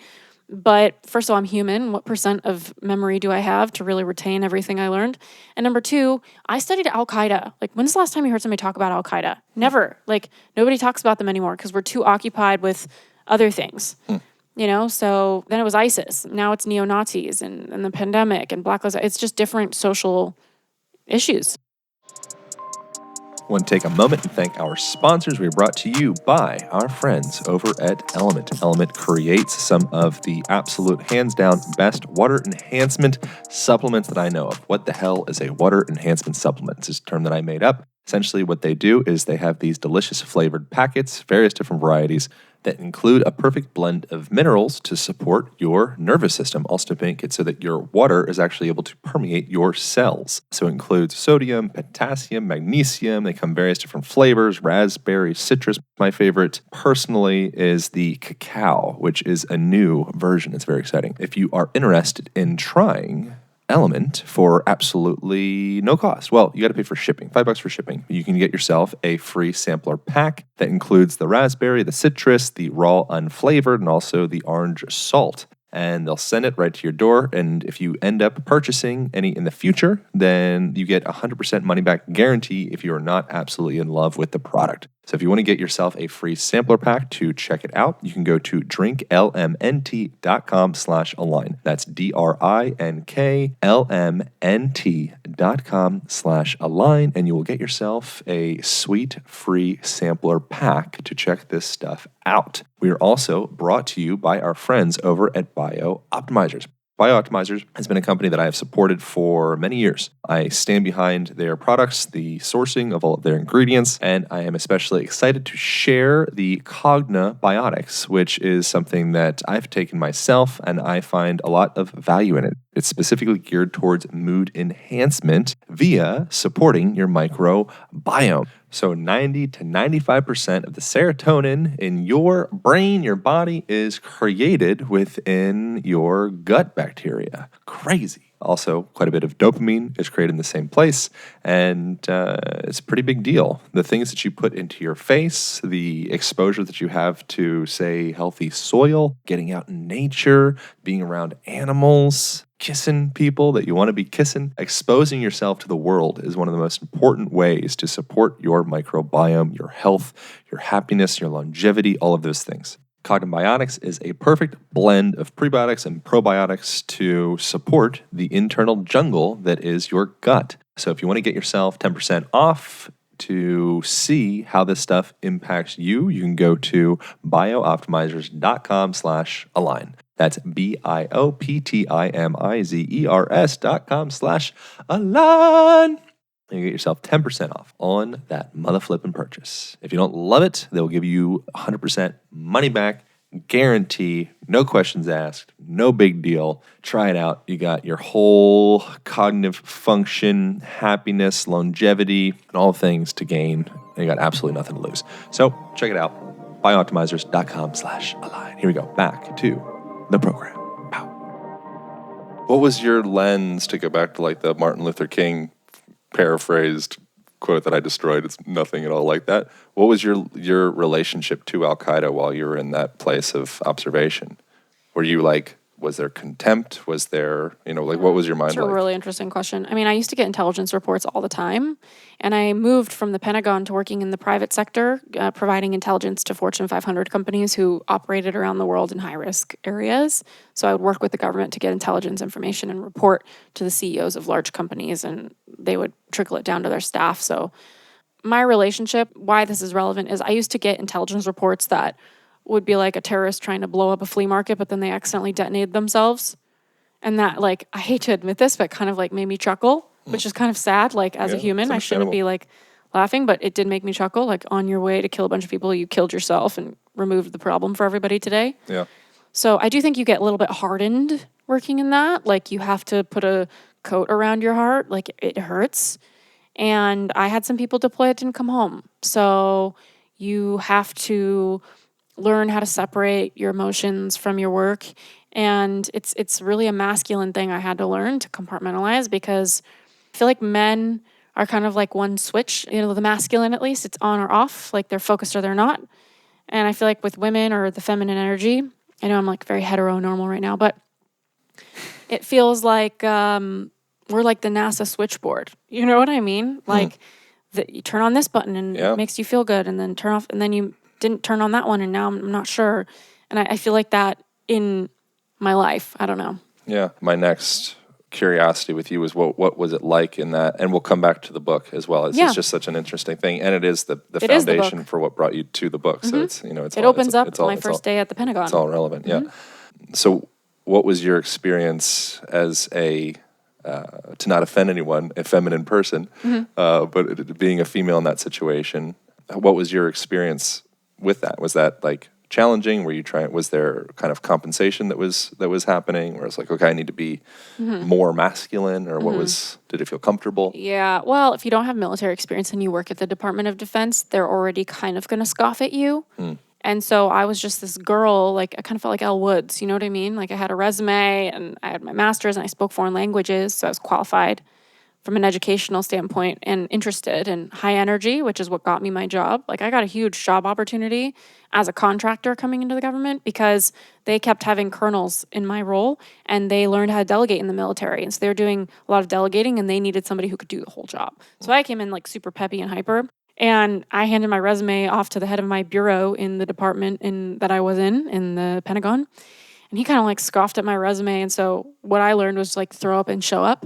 But first of all, I'm human. What % of memory do I have to really retain everything I learned? And number two, I studied Al-Qaeda. Like, when's the last time you heard somebody talk about Al-Qaeda? Never. Like, nobody talks about them anymore because we're too occupied with other things. So then it was ISIS. Now it's neo-Nazis and the pandemic and Black Lives. It's just different social issues. I want to take a moment and thank our sponsors. We are brought to you by our friends over at Element. Element creates some of the absolute hands-down best water enhancement supplements that I know of. What the hell is a water enhancement supplement? It's a term that I made up. Essentially what they do is they have these delicious flavored packets, various different varieties, that include a perfect blend of minerals to support your nervous system, also to make it so that your water is actually able to permeate your cells. So it includes sodium, potassium, magnesium. They come various different flavors, raspberry, citrus. My favorite personally is the cacao, which is a new version. It's very exciting. If you are interested in trying Element for absolutely no cost. Well, you got to pay for shipping, $5 for shipping. You can get yourself a free sampler pack that includes the raspberry, the citrus, the raw unflavored, and also the orange salt. And they'll send it right to your door. And if you end up purchasing any in the future, then you get 100% money back guarantee if you are not absolutely in love with the product. So if you want to get yourself a free sampler pack to check it out, you can go to drinklmnt.com/align. That's drinklmnt.com/align, and you will get yourself a sweet free sampler pack to check this stuff out. We are also brought to you by our friends over at BioOptimizers. BioOptimizers has been a company that I have supported for many years. I stand behind their products, the sourcing of all of their ingredients, and I am especially excited to share the Cogna Biotics, which is something that I've taken myself and I find a lot of value in it. It's specifically geared towards mood enhancement via supporting your microbiome. So 90 to 95% of the serotonin in your brain, your body, is created within your gut bacteria. Crazy. Also, quite a bit of dopamine is created in the same place, and it's a pretty big deal. The things that you put into your face, the exposure that you have to, say, healthy soil, getting out in nature, being around animals, kissing people that you want to be kissing, exposing yourself to the world is one of the most important ways to support your microbiome, your health, your happiness, your longevity, all of those things. Cogna Biotics is a perfect blend of prebiotics and probiotics to support the internal jungle that is your gut. So if you want to get yourself 10% off to see how this stuff impacts you, you can go to biooptimizers.com/align. That's BIOPTIMIZERS.com/align. And you get yourself 10% off on that mother flipping purchase. If you don't love it, they'll give you 100% money back Guarantee, no questions asked, no big deal. Try it out. You got your whole cognitive function, happiness, longevity, and all things to gain. And you got absolutely nothing to lose. So check it out. Biooptimizers.com/align. Here we go. Back to the program. Pow. What was your lens, to go back to like the Martin Luther King paraphrased quote that I destroyed? It's nothing at all like that. What was your relationship to Al-Qaeda while you were in that place of observation? Were you like, was there contempt? Was there, what was your mind like? That's a really interesting question. I mean, I used to get intelligence reports all the time, and I moved from the Pentagon to working in the private sector, providing intelligence to Fortune 500 companies who operated around the world in high-risk areas. So I would work with the government to get intelligence information and report to the CEOs of large companies, and they would trickle it down to their staff. So my relationship, why this is relevant, is I used to get intelligence reports that would be like a terrorist trying to blow up a flea market, but then they accidentally detonated themselves. And that, like, I hate to admit this, but kind of like made me chuckle, which is kind of sad. Like, as a human, I shouldn't be like laughing, but it did make me chuckle. Like, on your way to kill a bunch of people, you killed yourself and removed the problem for everybody today. Yeah. So I do think you get a little bit hardened working in that. Like, you have to put a coat around your heart. Like, it hurts. And I had some people deploy that didn't come home. So you have to learn how to separate your emotions from your work. And it's really a masculine thing I had to learn to compartmentalize, because I feel like men are kind of like one switch, the masculine at least, it's on or off, like they're focused or they're not. And I feel like with women or the feminine energy, I know I'm like very heteronormal right now, but it feels like we're like the NASA switchboard. You know what I mean? Like you turn on this button and it makes you feel good, and then turn off, and then you didn't turn on that one, and now I'm not sure. And I feel like that in my life. I don't know. Yeah. My next curiosity with you is what was it like in that? And we'll come back to the book as well. It's just such an interesting thing. And it is the foundation for what brought you to the book. So it's, it opens up my first day at the Pentagon. It's all relevant. Yeah. So what was your experience as to not offend anyone, a feminine person, but being a female in that situation? What was your experience with that? Was that like challenging? Was there kind of compensation that was happening where it's like, okay, I need to be more masculine, or did it feel comfortable? Yeah. Well, if you don't have military experience and you work at the Department of Defense, they're already kind of going to scoff at you. And so I was just this girl, like I kind of felt like Elle Woods, you know what I mean? Like I had a resume and I had my master's and I spoke foreign languages, so I was qualified from an educational standpoint and interested and high energy, which is what got me my job. Like I got a huge job opportunity as a contractor coming into the government because they kept having colonels in my role and they learned how to delegate in the military. And so they were doing a lot of delegating and they needed somebody who could do the whole job. So I came in like super peppy and hyper. And I handed my resume off to the head of my bureau in the department that I was in the Pentagon. And he kind of like scoffed at my resume. And so what I learned was like throw up and show up.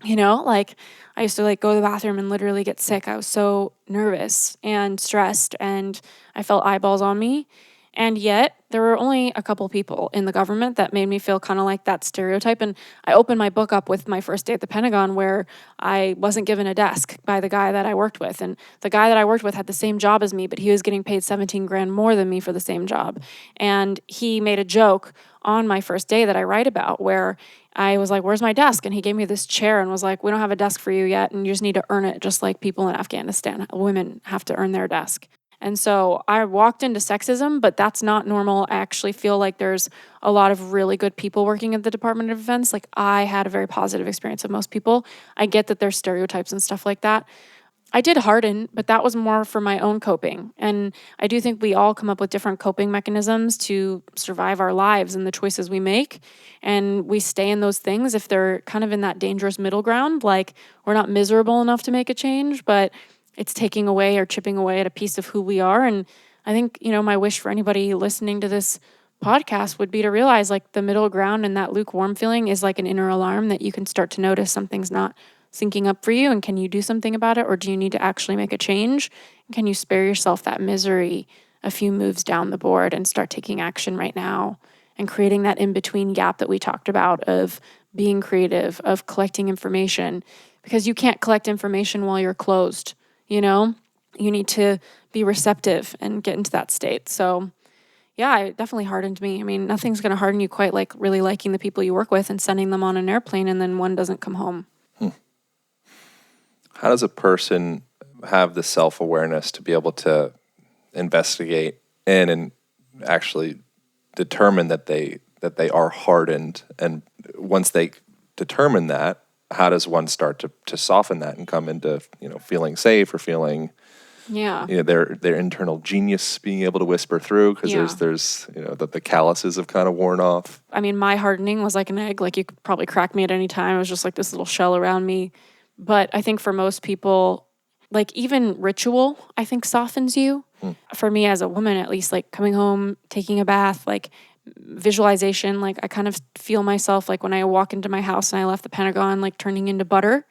Like I used to like go to the bathroom and literally get sick. I was so nervous and stressed and I felt eyeballs on me. And yet there were only a couple people in the government that made me feel kind of like that stereotype. And I opened my book up with my first day at the Pentagon where I wasn't given a desk by the guy that I worked with. And the guy that I worked with had the same job as me, but he was getting paid 17 grand more than me for the same job. And he made a joke on my first day that I write about where I was like, where's my desk? And he gave me this chair and was like, we don't have a desk for you yet. And you just need to earn it, just like people in Afghanistan. Women have to earn their desk. And so I walked into sexism, but that's not normal. I actually feel like there's a lot of really good people working at the Department of Defense. Like I had a very positive experience with most people. I get that there's stereotypes and stuff like that. I did harden, but that was more for my own coping. And I do think we all come up with different coping mechanisms to survive our lives and the choices we make. And we stay in those things if they're kind of in that dangerous middle ground. Like we're not miserable enough to make a change, but it's taking away or chipping away at a piece of who we are. And I think, my wish for anybody listening to this podcast would be to realize like the middle ground and that lukewarm feeling is like an inner alarm that you can start to notice something's not syncing up for you. And can you do something about it? Or do you need to actually make a change? And can you spare yourself that misery a few moves down the board and start taking action right now and creating that in-between gap that we talked about of being creative, of collecting information, because you can't collect information while you're closed. You need to be receptive and get into that state. So Yeah, it definitely hardened me. I mean, nothing's going to harden you quite like really liking the people you work with and sending them on an airplane and then one doesn't come home. How does a person have the self-awareness to be able to investigate in and actually determine that they are hardened? And once they determine that, how does one start to soften that and come into, feeling safe or feeling their internal genius being able to whisper through, because there's the calluses have kind of worn off. I mean, my hardening was like an egg. Like, you could probably crack me at any time. It was just like this little shell around me. But I think for most people, like even ritual, I think softens you. For me as a woman, at least, like coming home, taking a bath, like visualization, like I kind of feel myself like when I walk into my house and I left the Pentagon, like turning into butter,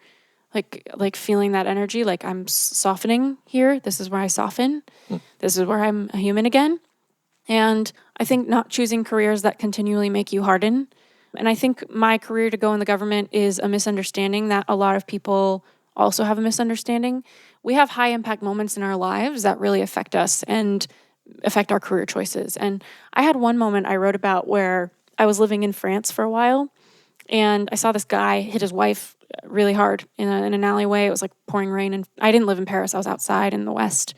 like feeling that energy, like I'm softening here. This is where I soften. This is where I'm a human again. And I think not choosing careers that continually make you harden. And I think my career to go in the government is a misunderstanding that a lot of people also have a misunderstanding. We have high impact moments in our lives that really affect us and affect our career choices. And I had one moment I wrote about where I was living in France for a while, and I saw this guy hit his wife really hard in an alleyway. It was like pouring rain, and I didn't live in Paris. I was outside in the West.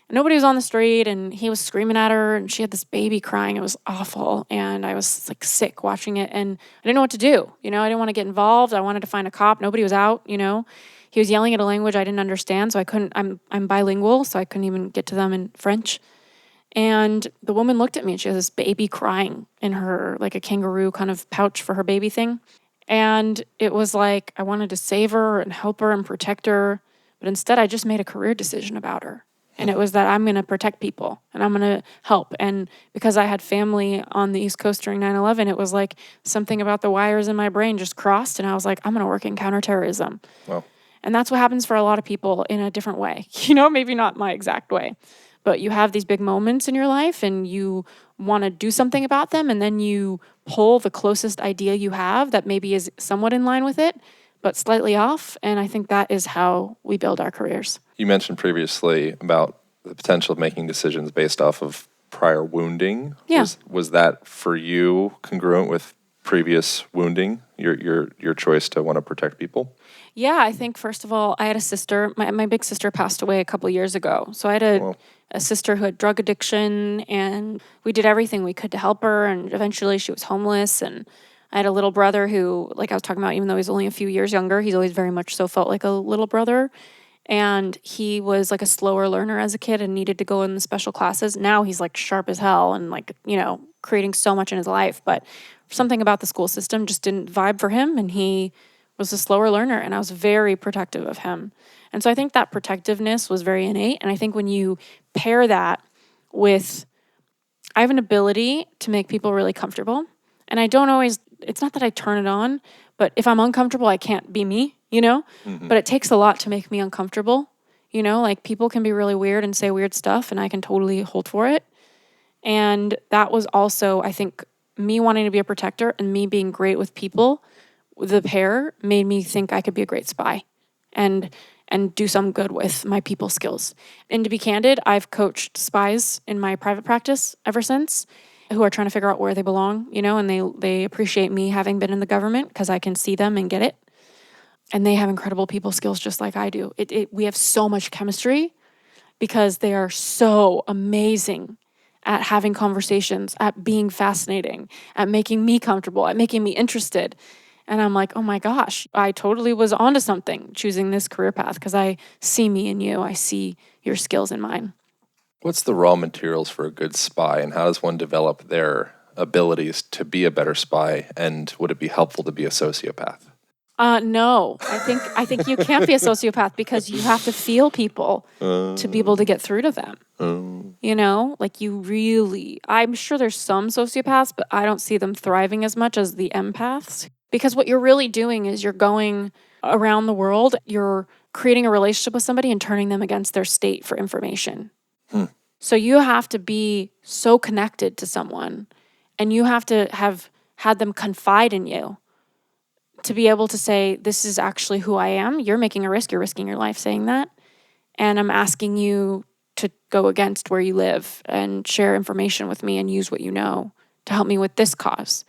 And nobody was on the street, and he was screaming at her, and she had this baby crying. It was awful, and I was like sick watching it, and I didn't know what to do. I didn't want to get involved. I wanted to find a cop. Nobody was out. He was yelling at a language I didn't understand, so I couldn't. I'm bilingual, so I couldn't even get to them in French. And the woman looked at me, and she has this baby crying in her, like a kangaroo kind of pouch for her baby thing. And it was like I wanted to save her and help her and protect her, but instead I just made a career decision about her. And it was that I'm going to protect people and I'm going to help. And because I had family on the East Coast during 9/11, it was like something about the wires in my brain just crossed, and I was like, I'm going to work in counterterrorism. Wow. And that's what happens for a lot of people in a different way. Maybe not my exact way, but you have these big moments in your life and you want to do something about them, and then you pull the closest idea you have that maybe is somewhat in line with it, but slightly off. And I think that is how we build our careers. You mentioned previously about the potential of making decisions based off of prior wounding. Yeah. Was that for you congruent with previous wounding, your choice to want to protect people? Yeah, I think first of all, I had a sister. My big sister passed away a couple years ago. So I had a sister who had drug addiction, and we did everything we could to help her. And eventually she was homeless. And I had a little brother who, like I was talking about, even though he's only a few years younger, he's always very much so felt like a little brother. And he was like a slower learner as a kid and needed to go in the special classes. Now he's like sharp as hell and like, creating so much in his life. But something about the school system just didn't vibe for him. And he was a slower learner, and I was very protective of him. And so I think that protectiveness was very innate. And I think when you pair that with, I have an ability to make people really comfortable. And I don't always, it's not that I turn it on, but if I'm uncomfortable, I can't be me, But it takes a lot to make me uncomfortable. Like people can be really weird and say weird stuff, and I can totally hold for it. And that was also, I think, me wanting to be a protector and me being great with people. The pair made me think I could be a great spy and do some good with my people skills. And to be candid, I've coached spies in my private practice ever since who are trying to figure out where they belong, and they appreciate me having been in the government because I can see them and get it. And they have incredible people skills just like I do. We have so much chemistry because they are so amazing at having conversations, at being fascinating, at making me comfortable, at making me interested. And I'm like, oh my gosh, I totally was onto something choosing this career path because I see me in you. I see your skills in mine. What's the raw materials for a good spy, and how does one develop their abilities to be a better spy? And would it be helpful to be a sociopath? No, I think you can't be a sociopath because you have to feel people to be able to get through to them. Like you really, I'm sure there's some sociopaths, but I don't see them thriving as much as the empaths. Because what you're really doing is you're going around the world, you're creating a relationship with somebody and turning them against their state for information. So you have to be so connected to someone, and you have to have had them confide in you to be able to say, this is actually who I am. You're making a risk. You're risking your life saying that. And I'm asking you to go against where you live and share information with me and use what you know to help me with this cause.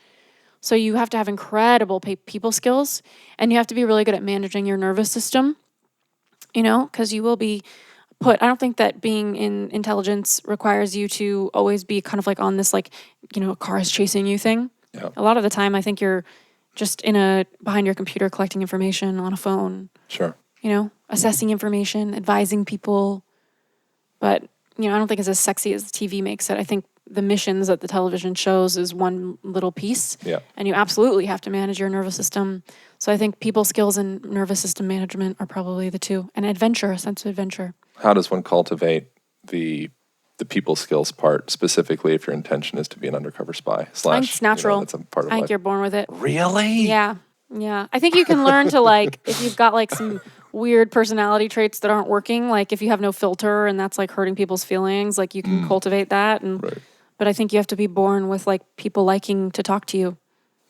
So you have to have incredible people skills, and you have to be really good at managing your nervous system, because you will be I don't think that being in intelligence requires you to always be kind of like on this, like, a car is chasing you thing. Yeah. A lot of the time, I think you're just behind your computer collecting information on a phone. Sure. Assessing information, advising people. But, I don't think it's as sexy as TV makes it. I think the missions that the television shows is one little piece. Yeah. And you absolutely have to manage your nervous system. So I think people skills and nervous system management are probably the two. And adventure, a sense of adventure. How does one cultivate the people skills part, specifically if your intention is to be an undercover spy? I think it's natural. That's a part of I think life. you're born with it. Really? Yeah. Yeah. I think you can learn to, if you've got some weird personality traits that aren't working, if you have no filter and that's hurting people's feelings, you can cultivate that. Right. But I think you have to be born with people liking to talk to you.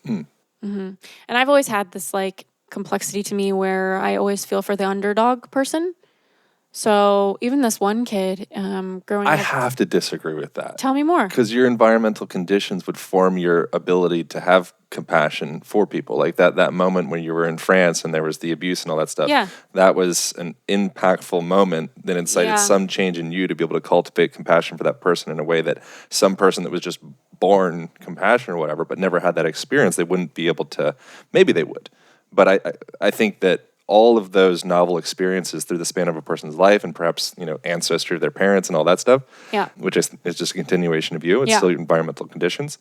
Mm-hmm. And I've always had this complexity to me where I always feel for the underdog person. So even this one kid growing up... I have to disagree with that. Tell me more. Because your environmental conditions would form your ability to have compassion for people. Like that moment when you were in France and there was the abuse and all that stuff. Yeah. That was an impactful moment that incited some change in you to be able to cultivate compassion for that person in a way that some person that was just born compassionate or whatever, but never had that experience, they wouldn't be able to... Maybe they would. But I think that all of those novel experiences through the span of a person's life and perhaps, ancestry of their parents and all that stuff, which is just a continuation of you. It's still your environmental conditions.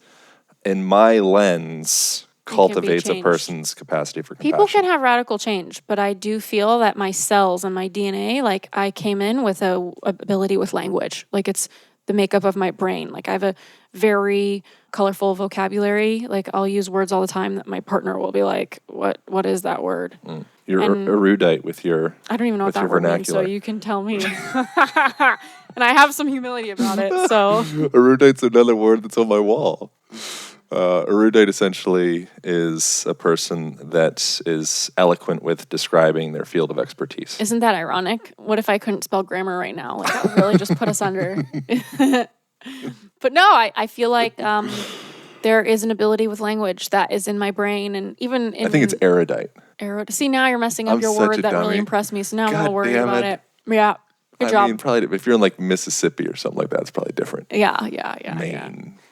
In my lens, cultivates a person's capacity for compassion. People can have radical change, but I do feel that my cells and my DNA, I came in with a ability with language. It's the makeup of my brain. I have a very colorful vocabulary. I'll use words all the time that my partner will be like, what is that word? You're erudite with your I don't even know what that word means, so you can tell me. And I have some humility about it, so. Erudite's another word that's on my wall. Erudite essentially is a person that is eloquent with describing their field of expertise. Isn't that ironic? What if I couldn't spell grammar right now? That would really just put us under. But no, I feel like there is an ability with language that is in my brain, and even in... I think it's erudite. See, now you're messing up your word that really impressed me, so now I'm a little worried about it. Yeah, good job. I mean, probably if you're in Mississippi or something like that, it's probably different. Yeah. Maine. Yeah.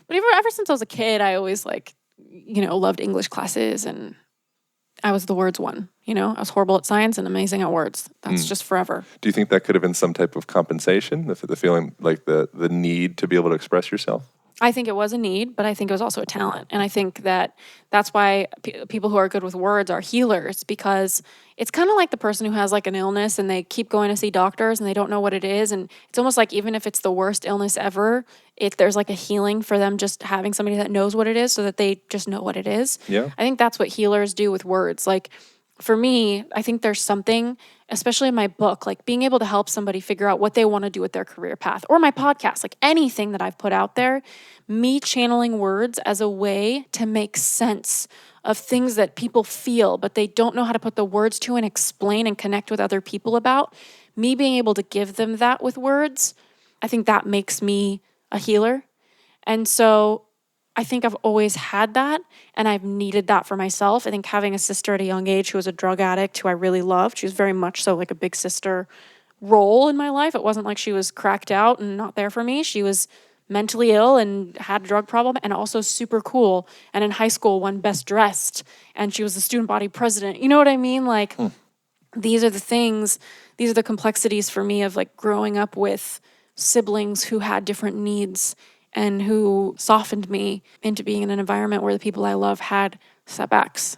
But ever since I was a kid, I always loved English classes, and I was the words one. I was horrible at science and amazing at words. That's just forever. Do you think that could have been some type of compensation, the feeling the need to be able to express yourself? I think it was a need, but I think it was also a talent. And I think that's why people who are good with words are healers, because it's kind of like the person who has an illness and they keep going to see doctors and they don't know what it is. And it's almost like even if it's the worst illness ever, there's a healing for them just having somebody that knows what it is so that they just know what it is. Yeah. I think that's what healers do with words. For me, I think there's something, especially in my book, being able to help somebody figure out what they want to do with their career path, or my podcast, anything that I've put out there, me channeling words as a way to make sense of things that people feel, but they don't know how to put the words to and explain and connect with other people about. Me being able to give them that with words, I think that makes me a healer. And so I think I've always had that, and I've needed that for myself. I think having a sister at a young age who was a drug addict, who I really loved, she was very much so a big sister role in my life. It wasn't like she was cracked out and not there for me. She was mentally ill and had a drug problem, and also super cool. And in high school, won best dressed, and she was the student body president. You know what I mean? These are the things, these are the complexities for me of growing up with siblings who had different needs and who softened me into being in an environment where the people I love had setbacks.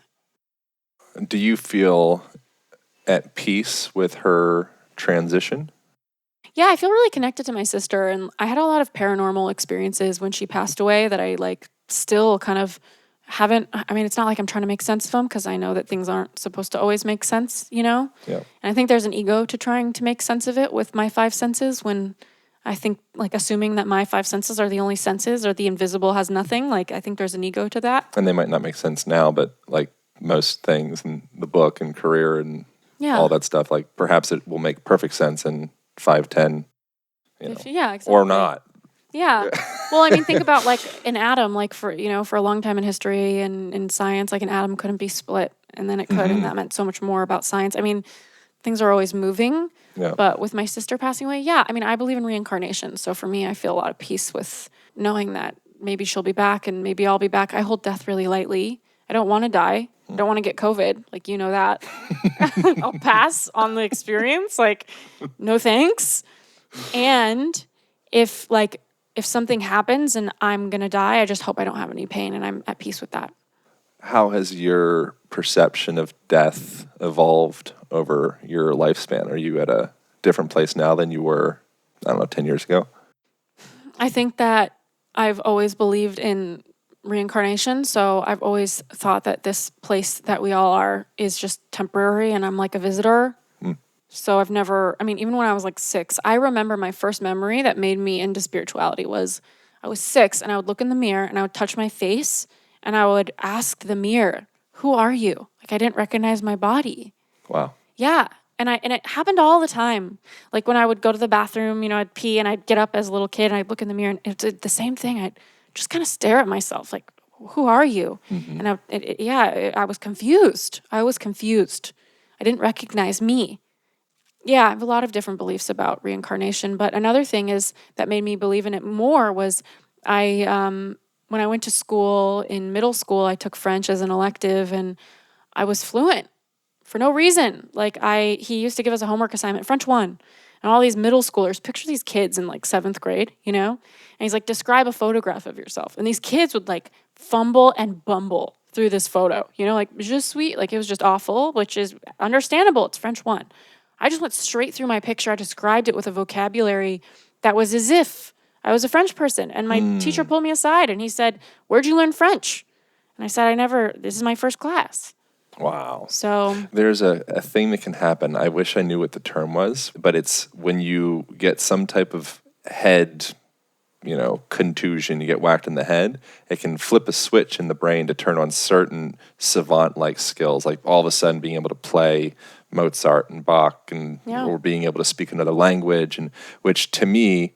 Do you feel at peace with her transition? Yeah, I feel really connected to my sister, and I had a lot of paranormal experiences when she passed away that I still kind of haven't. I mean, it's not like I'm trying to make sense of them, because I know that things aren't supposed to always make sense, Yeah. And I think there's an ego to trying to make sense of it with my five senses, when I think assuming that my five senses are the only senses, or the invisible has nothing. I think there's an ego to that. And they might not make sense now, but most things in the book and career and all that stuff, perhaps it will make perfect sense in 5, 10, Yeah, exactly. Or not. Yeah. Well, I mean, think about like an atom, like for a long time in history and in science, like an atom couldn't be split, and then it could, and that meant so much more about science. I mean, things are always moving. Yeah. But with my sister passing away, I mean, I believe in reincarnation. So for me, I feel a lot of peace with knowing that maybe she'll be back and maybe I'll be back. I hold death really lightly. I don't want to die. I don't want to get COVID. Like, you know that. I'll pass on the experience. Like, no thanks. And if something happens and I'm going to die, I just hope I don't have any pain and I'm at peace with that. How has your perception of death evolved over your lifespan? Are you at a different place now than you were, 10 years ago? I think that I've always believed in reincarnation. So I've always thought that this place that we all are is just temporary and I'm like a visitor. So I've never, even when I was like 6, I remember my first memory that made me into spirituality was I was 6 and I would look in the mirror and I would touch my face and I would ask the mirror, who are you? Like I didn't recognize my body. Wow. Yeah. And it happened all the time. Like when I would go to the bathroom, I'd pee and I'd get up as a little kid and I'd look in the mirror and it did the same thing. I'd just kind of stare at myself like, who are you? And I was confused. I didn't recognize me. Yeah, I have a lot of different beliefs about reincarnation. But another thing is that made me believe in it more was when I went to school in middle school, I took French as an elective and I was fluent for no reason. Like he used to give us a homework assignment, French 1, and all these middle schoolers, picture these kids in like 7th grade, And he's like, describe a photograph of yourself. And these kids would like fumble and bumble through this photo, like je suis, like it was just awful, which is understandable. It's French 1. I just went straight through my picture. I described it with a vocabulary that was as if I was a French person. And my teacher pulled me aside and he said, where'd you learn French? And I said, this is my first class. Wow. So there's a thing that can happen. I wish I knew what the term was, but it's when you get some type of head, contusion, you get whacked in the head, it can flip a switch in the brain to turn on certain savant-like skills, like all of a sudden being able to play Mozart and Bach or being able to speak another language, and which to me,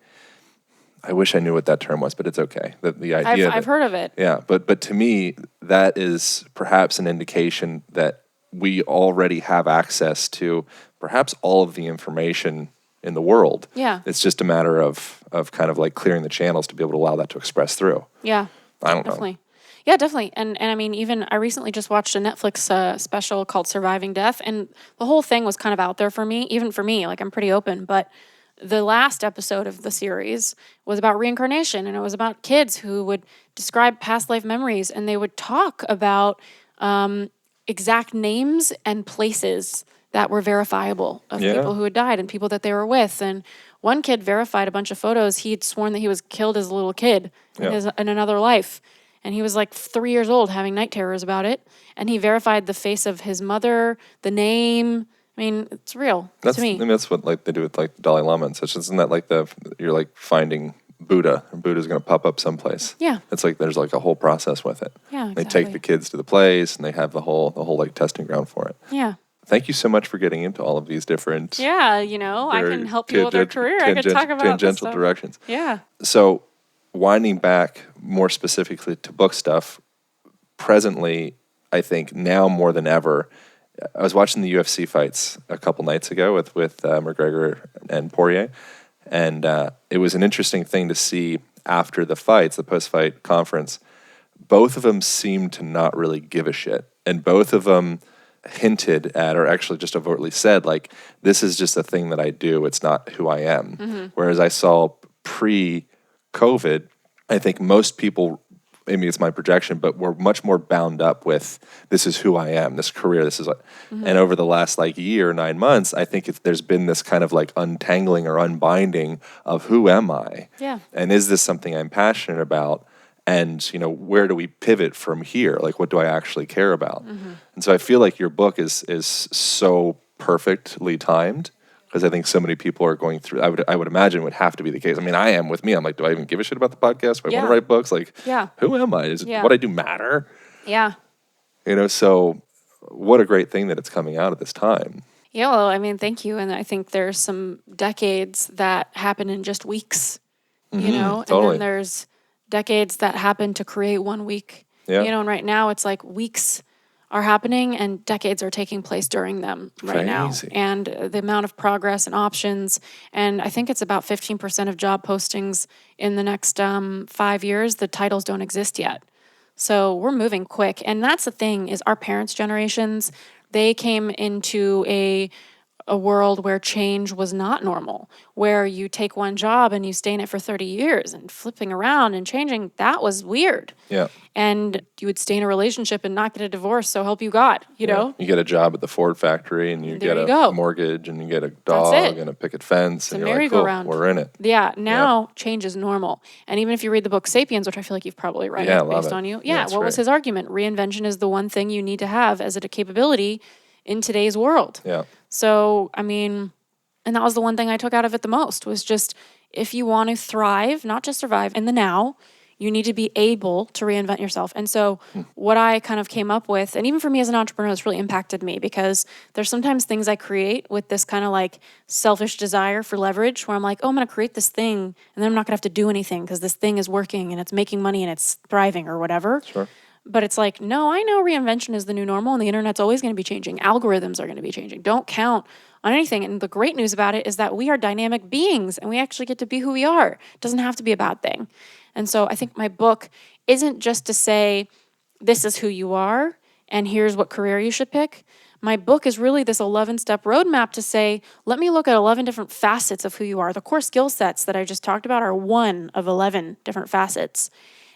I wish I knew what that term was, but it's okay. The idea I've heard of it. Yeah, but to me, that is perhaps an indication that we already have access to perhaps all of the information in the world. Yeah. It's just a matter of kind of like clearing the channels to be able to allow that to express through. Yeah. I don't definitely. know. Yeah, definitely. And even I recently just watched a Netflix special called Surviving Death, and the whole thing was kind of out there for me, even for me. Like I'm pretty open, but the last episode of the series was about reincarnation, and it was about kids who would describe past life memories, and they would talk about exact names and places that were verifiable of people who had died and people that they were with. And one kid verified a bunch of photos. He'd sworn that he was killed as a little kid in another life. And he was like 3 years old having night terrors about it. And he verified the face of his mother, the name. I mean, it's real to me. I mean, that's what like they do with like the Dalai Lama and such. Isn't that like you're like finding Buddha, and Buddha's going to pop up someplace. Yeah. It's like there's like a whole process with it. Yeah, exactly. They take the kids to the place and they have the whole like testing ground for it. Yeah. Thank you so much for getting into all of these different. Yeah, I can help people with their career. I can talk about tangential directions. Yeah. So, winding back more specifically to book stuff, presently, I think now more than ever, I was watching the UFC fights a couple nights ago with McGregor and Poirier, and it was an interesting thing to see after the fights, the post-fight conference. Both of them seemed to not really give a shit, and both of them hinted at, or actually just overtly said, like, this is just a thing that I do. It's not who I am. Mm-hmm. Whereas I saw pre-COVID, I think most people, maybe it's my projection, but we're much more bound up with this is who I am, this career, this is what. Mm-hmm. And over the last like year, 9 months, I think there's been this kind of like untangling or unbinding of who am I? Yeah. And is this something I'm passionate about? And, where do we pivot from here? Like, what do I actually care about? Mm-hmm. And so I feel like your book is so perfectly timed, because I think so many people are going through, I would imagine would have to be the case. I mean, I am with me. I'm like, do I even give a shit about the podcast? Do I want to write books? Like, who am I? Is what I do matter? Yeah. So what a great thing that it's coming out at this time. Yeah, well, I mean, thank you. And I think there's some decades that happen in just weeks, you know, totally. and then there's decades that happen to create 1 week, you know, and right now it's like weeks are happening and decades are taking place during them right now. And the amount of progress and options, and I think it's about 15% of job postings in the next 5 years, the titles don't exist yet. So we're moving quick. And that's the thing is our parents' generations, they came into a world where change was not normal, where you take one job and you stay in it for 30 years and flipping around and changing, that was weird. Yeah. And you would stay in a relationship and not get a divorce, so help you God, you know? You get a job at the Ford factory and you get a mortgage and you get a dog and a picket fence and you're like, cool, we're in it. Yeah, now change is normal. And even if you read the book Sapiens, which I feel like you've probably read it based on you. Yeah, what was his argument? Reinvention is the one thing you need to have as a capability in today's world. Yeah. So, I mean, and that was the one thing I took out of it the most was just if you want to thrive, not just survive in the now, you need to be able to reinvent yourself. And so what I kind of came up with, and even for me as an entrepreneur, it's really impacted me because there's sometimes things I create with this kind of like selfish desire for leverage where I'm like, oh, I'm going to create this thing and then I'm not going to have to do anything because this thing is working and it's making money and it's thriving or whatever. Sure. But it's like, no, I know reinvention is the new normal and the internet's always going to be changing. Algorithms are going to be changing. Don't count on anything. And the great news about it is that we are dynamic beings and we actually get to be who we are. It doesn't have to be a bad thing. And so I think my book isn't just to say, this is who you are and here's what career you should pick. My book is really this 11-step roadmap to say, let me look at 11 different facets of who you are. The core skill sets that I just talked about are one of 11 different facets.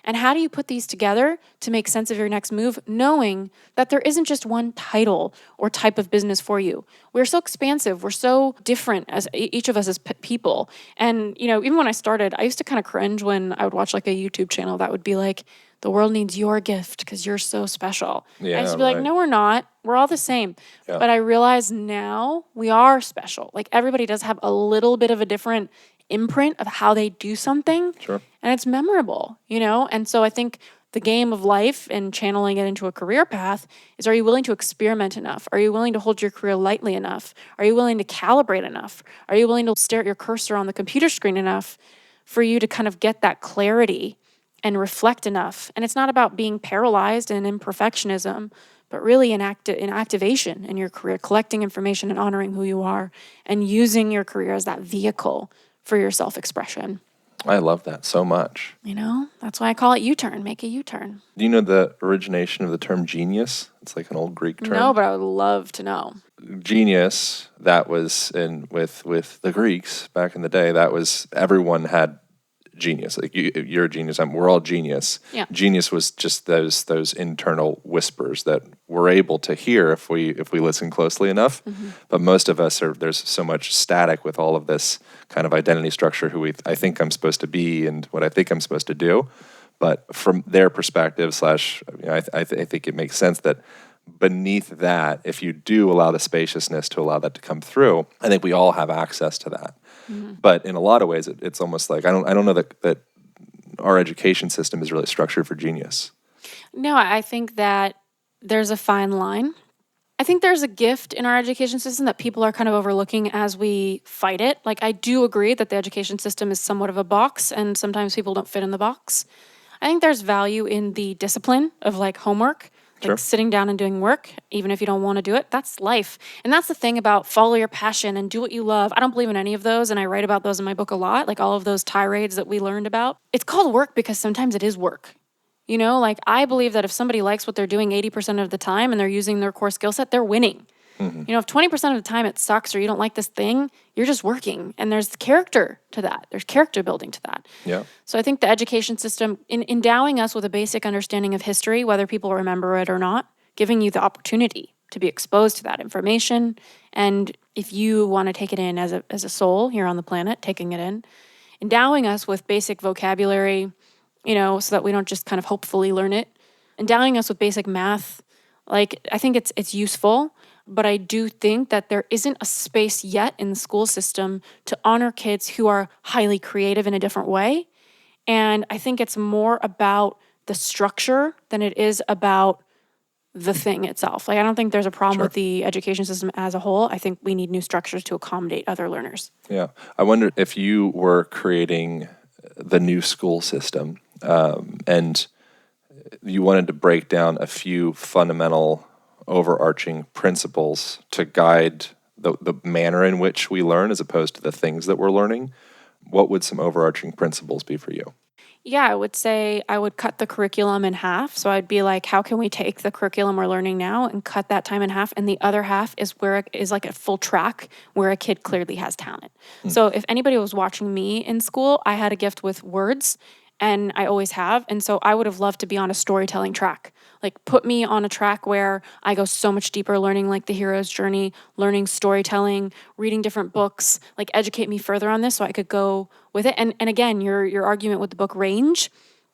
And how do you put these together to make sense of your next move, knowing that there isn't just one title or type of business for you? We're so expansive. We're so different as each of us as people. And, you know, even when I started, I used to kind of cringe when I would watch like a YouTube channel that would be like, the world needs your gift because you're so special. Yeah, I used to be like, no, we're not. We're all the same. Yeah. But I realize now we are special. Like everybody does have a little bit of a different imprint of how they do something. Sure. And it's memorable, you know? And so I think the game of life and channeling it into a career path is, are you willing to experiment enough? Are you willing to hold your career lightly enough? Are you willing to calibrate enough? Are you willing to stare at your cursor on the computer screen enough for you to kind of get that clarity and reflect enough? And it's not about being paralyzed and in perfectionism, but really in activation in your career, collecting information and honoring who you are and using your career as that vehicle for your self-expression. I love that so much. You know, that's why I call it U-turn. Make a U-turn. Do you know the origination of the term genius? It's like an old Greek term. No, but I would love to know. Genius, that was with the Greeks back in the day, that was everyone had genius. Like you're a genius. We're all genius. Yeah. Genius was just those internal whispers that we're able to hear if we listen closely enough. Mm-hmm. But most of us there's so much static with all of this kind of identity structure, who I think I'm supposed to be and what I think I'm supposed to do. But from their perspective, I think it makes sense that beneath that, if you do allow the spaciousness to allow that to come through, I think we all have access to that. Mm-hmm. But in a lot of ways, it's almost like I don't know that our education system is really structured for genius. No, I think that there's a fine line. I think there's a gift in our education system that people are kind of overlooking as we fight it. Like, I do agree that the education system is somewhat of a box, and sometimes people don't fit in the box. I think there's value in the discipline of like homework. Like sitting down and doing work, even if you don't want to do it, that's life. And that's the thing about follow your passion and do what you love. I don't believe in any of those, and I write about those in my book a lot, like all of those tirades that we learned about. It's called work because sometimes it is work. You know, like I believe that if somebody likes what they're doing 80% of the time and they're using their core skill set, they're winning. Mm-hmm. You know, if 20% of the time it sucks or you don't like this thing, you're just working. And there's character to that. There's character building to that. Yeah. So I think the education system, in endowing us with a basic understanding of history, whether people remember it or not, giving you the opportunity to be exposed to that information. And if you want to take it in as a soul here on the planet, taking it in, endowing us with basic vocabulary, you know, so that we don't just kind of hopefully learn it, endowing us with basic math, like I think it's useful. But I do think that there isn't a space yet in the school system to honor kids who are highly creative in a different way. And I think it's more about the structure than it is about the thing itself. Like, I don't think there's a problem with the education system as a whole. I think we need new structures to accommodate other learners. Yeah. I wonder if you were creating the new school system and you wanted to break down a few fundamental overarching principles to guide the manner in which we learn as opposed to the things that we're learning, what would some overarching principles be for you? Yeah, I would say I would cut the curriculum in half. So I'd be like, how can we take the curriculum we're learning now and cut that time in half? And the other half is where it is like a full track where a kid clearly has talent. So if anybody was watching me in school, I had a gift with words, and I always have. And so I would have loved to be on a storytelling track. Like, put me on a track where I go so much deeper, learning like the hero's journey, learning storytelling, reading different books, like educate me further on this so I could go with it. And again, your argument with the book Range,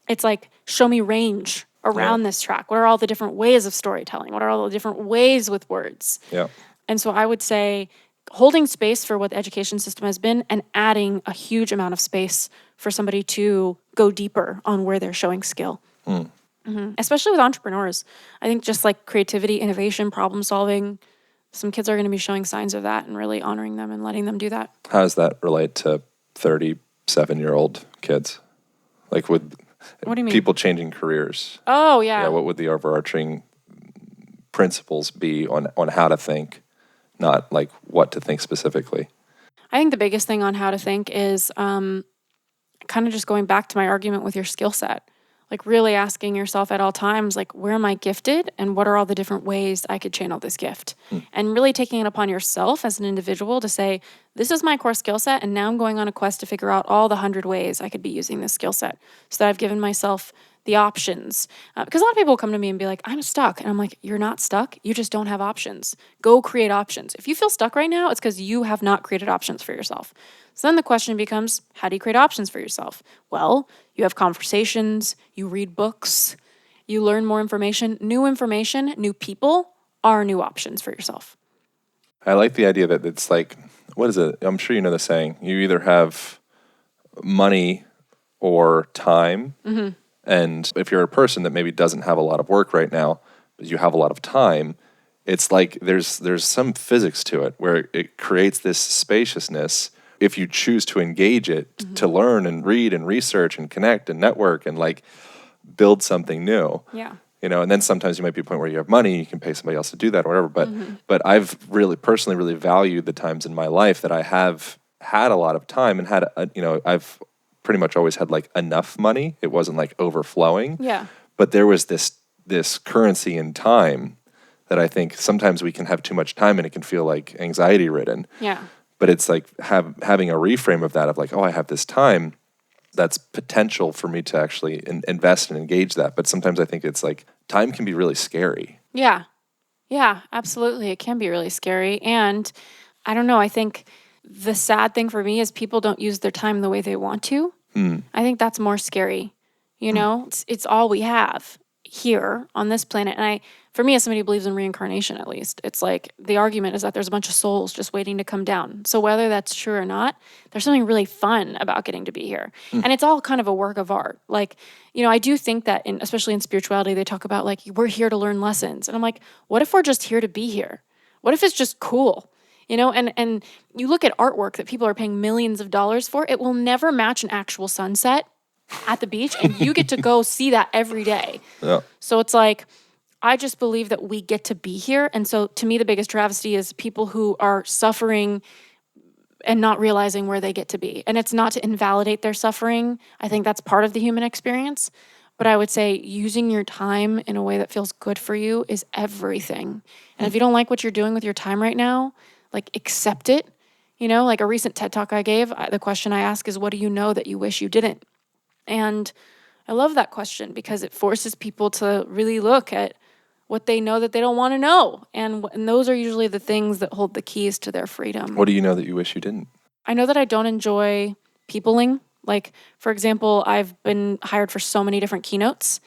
it's like, show me range around this track. What are all the different ways of storytelling? What are all the different ways with words? Yeah. And so I would say holding space for what the education system has been and adding a huge amount of space for somebody to go deeper on where they're showing skill. Especially with entrepreneurs. I think just like creativity, innovation, problem solving, some kids are going to be showing signs of that and really honoring them and letting them do that. How does that relate to 37-year-old kids? Like, with What do you mean? people changing careers? Oh, yeah. Yeah, what would the overarching principles be on how to think, not like what to think specifically? I think the biggest thing on how to think is kind of just going back to my argument with your skill set. Like, really asking yourself at all times, like, where am I gifted and what are all the different ways I could channel this gift? And really taking it upon yourself as an individual to say, this is my core skill set, and now I'm going on a quest to figure out all the 100 ways I could be using this skill set so that I've given myself the options. Because a lot of people come to me and be like, I'm stuck. And I'm like, you're not stuck. You just don't have options. Go create options. If you feel stuck right now, it's because you have not created options for yourself. So then the question becomes, how do you create options for yourself? Well, you have conversations, you read books, you learn more information. New people are new options for yourself. I like the idea that it's like, what is it? I'm sure you know the saying. You either have money or time. And if you're a person that maybe doesn't have a lot of work right now, but you have a lot of time, it's like there's some physics to it where it creates this spaciousness if you choose to engage it to learn and read and research and connect and network and like build something new. Yeah. You know, and then sometimes you might be at a point where you have money, you can pay somebody else to do that or whatever. But I've really personally really valued the times in my life that I have had a lot of time and had, I've pretty much always had like enough money. It wasn't like overflowing. Yeah. But there was this currency in time that I think sometimes we can have too much time and it can feel like anxiety ridden. Yeah. But it's like having a reframe of that of like, oh, I have this time. That's potential for me to actually invest and engage that. But sometimes I think it's like time can be really scary. Yeah. Yeah, absolutely. It can be really scary. And I don't know, I think the sad thing for me is people don't use their time the way they want to. I think that's more scary. You know, it's all we have here on this planet. And for me, as somebody who believes in reincarnation, at least, it's like the argument is that there's a bunch of souls just waiting to come down. So whether that's true or not, there's something really fun about getting to be here. And it's all kind of a work of art. Like, I do think that especially in spirituality, they talk about like, we're here to learn lessons. And I'm like, what if we're just here to be here? What if it's just cool? And you look at artwork that people are paying millions of dollars for, it will never match an actual sunset at the beach. And you get to go see that every day. Yeah. So it's like, I just believe that we get to be here. And so to me, the biggest travesty is people who are suffering and not realizing where they get to be. And it's not to invalidate their suffering. I think that's part of the human experience. But I would say using your time in a way that feels good for you is everything. And if you don't like what you're doing with your time right now, like accept it. Like a recent TED Talk I gave, the question I ask is, what do you know that you wish you didn't? And I love that question because it forces people to really look at what they know that they don't want to know. And those are usually the things that hold the keys to their freedom. What do you know that you wish you didn't? I know that I don't enjoy peopling. Like, for example, I've been hired for so many different keynotes,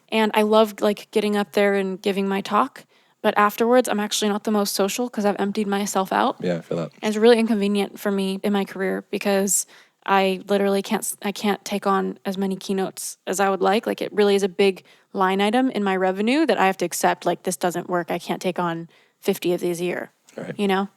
and I love like getting up there and giving my talk. But afterwards, I'm actually not the most social because I've emptied myself out. Yeah, I feel that. And it's really inconvenient for me in my career because I literally can't take on as many keynotes as I would like. Like, it really is a big line item in my revenue that I have to accept. Like, this doesn't work. I can't take on 50 of these a year, you know?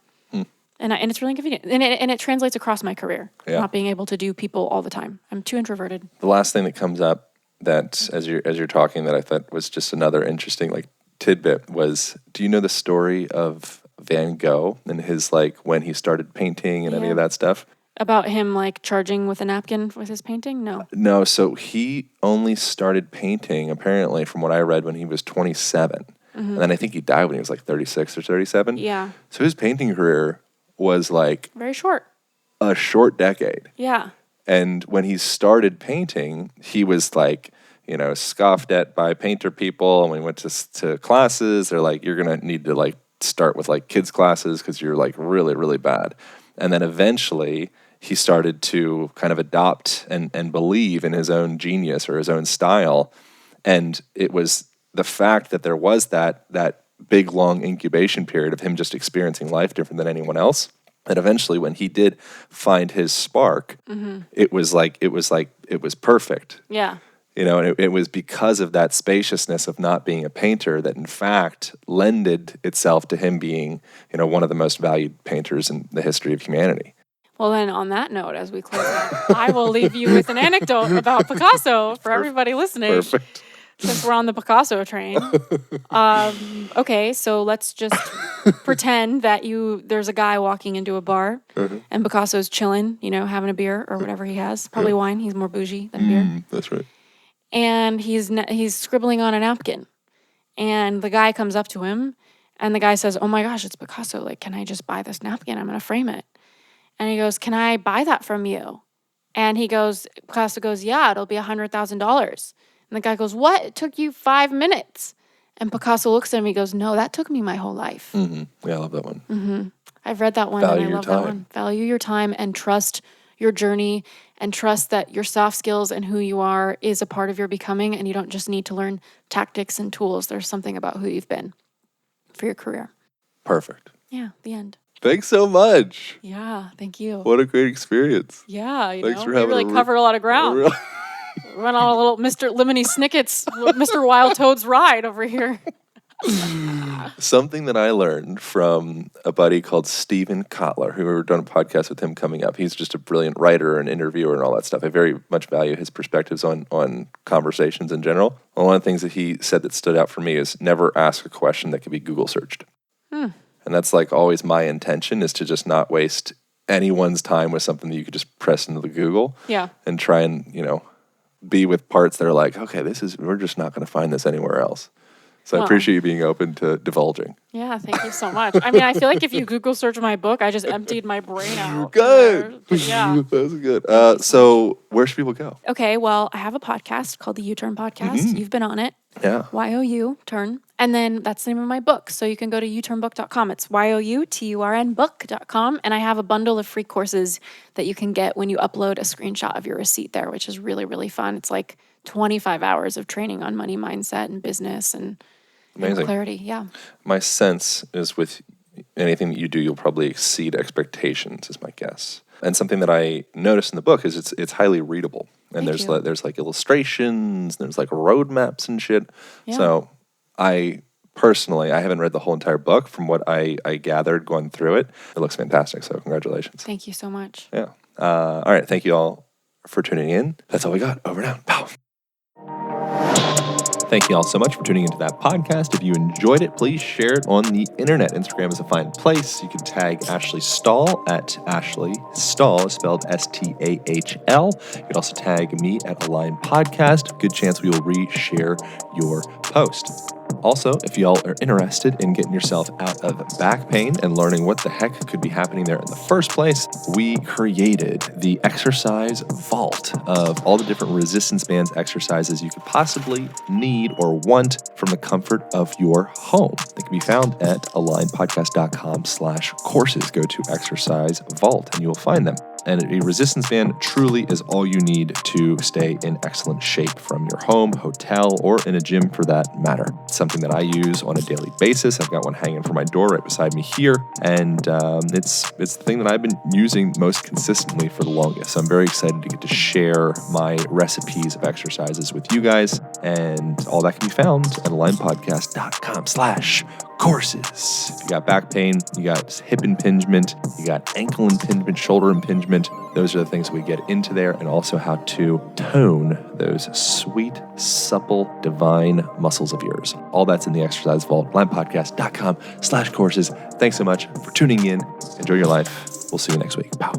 And it's really convenient. And it translates across my career, not being able to do people all the time. I'm too introverted. The last thing that comes up that as you're talking that I thought was just another interesting like tidbit was, do you know the story of Van Gogh and his like when he started painting and any of that stuff? About him like charging with a napkin with his painting? No. No, so he only started painting apparently from what I read when he was 27. And then I think he died when he was like 36 or 37. Yeah. So his painting career was like very short. A short decade. Yeah. And when he started painting, he was like, you know, scoffed at by painter people. And when he went to classes, they're like, you're going to need to like start with like kids classes because you're like really, really bad. And then eventually he started to kind of adopt and believe in his own genius or his own style. And it was the fact that there was that big, long incubation period of him just experiencing life different than anyone else. And eventually when he did find his spark, it was perfect. Yeah. You know, and it was because of that spaciousness of not being a painter that in fact lended itself to him being, you know, one of the most valued painters in the history of humanity. Well, then on that note, as we close out, I will leave you with an anecdote about Picasso for everybody listening. Perfect. Since we're on the Picasso train. Okay, so let's just pretend that there's a guy walking into a bar and Picasso's chilling, you know, having a beer or whatever he has. Probably wine. He's more bougie than beer. That's right. And he's scribbling on a napkin. And the guy comes up to him and the guy says, "Oh my gosh, it's Picasso. Like, can I just buy this napkin? I'm going to frame it." And he goes, "Can I buy that from you?" And Picasso goes, "Yeah, it'll be $100,000. And the guy goes, "What? It took you 5 minutes." And Picasso looks at him and he goes, "No, that took me my whole life." Yeah, I love that one. I've read that one and I love that one. Value your time and trust your journey and trust that your soft skills and who you are is a part of your becoming, and you don't just need to learn tactics and tools. There's something about who you've been for your career. Perfect. Yeah, the end. Thanks so much. Yeah, thank you. What a great experience. Yeah, Thanks for we really covered a lot of ground. Went on a little Mr. Lemony Snicket's, Mr. Wild Toad's ride over here. Something that I learned from a buddy called Steven Kotler, who we're doing a podcast with him coming up. He's just a brilliant writer and interviewer and all that stuff. I very much value his perspectives on conversations in general. One of the things that he said that stood out for me is never ask a question that could be Google searched. And that's like always my intention, is to just not waste anyone's time with something that you could just press into the Google and try and, you know, be with parts that are like, okay, we're just not going to find this anywhere else. So I appreciate you being open to divulging. Yeah, thank you so much. I mean, I feel like if you Google search my book, I just emptied my brain out. Good. Yeah. That's good. So where should people go? Okay, well, I have a podcast called the U-Turn Podcast. You've been on it. Yeah. YOU, turn. And then that's the name of my book. So you can go to uturnbook.com. It's YOUTURNbook.com. And I have a bundle of free courses that you can get when you upload a screenshot of your receipt there, which is really, really fun. It's like 25 hours of training on money mindset and business and clarity. Yeah. My sense is with anything that you do, you'll probably exceed expectations, is my guess. And something that I noticed in the book is it's highly readable. And there's like illustrations, and there's like roadmaps and shit. Yeah. So I haven't read the whole entire book. From what I gathered going through it, it looks fantastic. So congratulations. Thank you so much. Yeah. All right. Thank you all for tuning in. That's all we got. Over and out. Pow. Thank you all so much for tuning into that podcast. If you enjoyed it, please share it on the internet. Instagram is a fine place. You can tag Ashley Stahl at Ashley Stahl, spelled STAHL. You can also tag me at Align Podcast. Good chance we will reshare your post. Also, if y'all are interested in getting yourself out of back pain and learning what the heck could be happening there in the first place, we created the exercise vault of all the different resistance bands exercises you could possibly need or want from the comfort of your home. They can be found at alignpodcast.com/courses. Go to exercise vault and you will find them. And a resistance band truly is all you need to stay in excellent shape from your home, hotel, or in a gym for that matter. It's something that I use on a daily basis. I've got one hanging from my door right beside me here, and it's the thing that I've been using most consistently for the longest. So I'm very excited to get to share my recipes of exercises with you guys, and all that can be found at alignpodcast.com/courses. If you got back pain, you got hip impingement, you got ankle impingement, shoulder impingement, those are the things we get into there, and also how to tone those sweet, supple, divine muscles of yours. All that's in the exercise vault, alignpodcast.com/courses. Thanks so much for tuning in. Enjoy your life. We'll see you next week. Pow.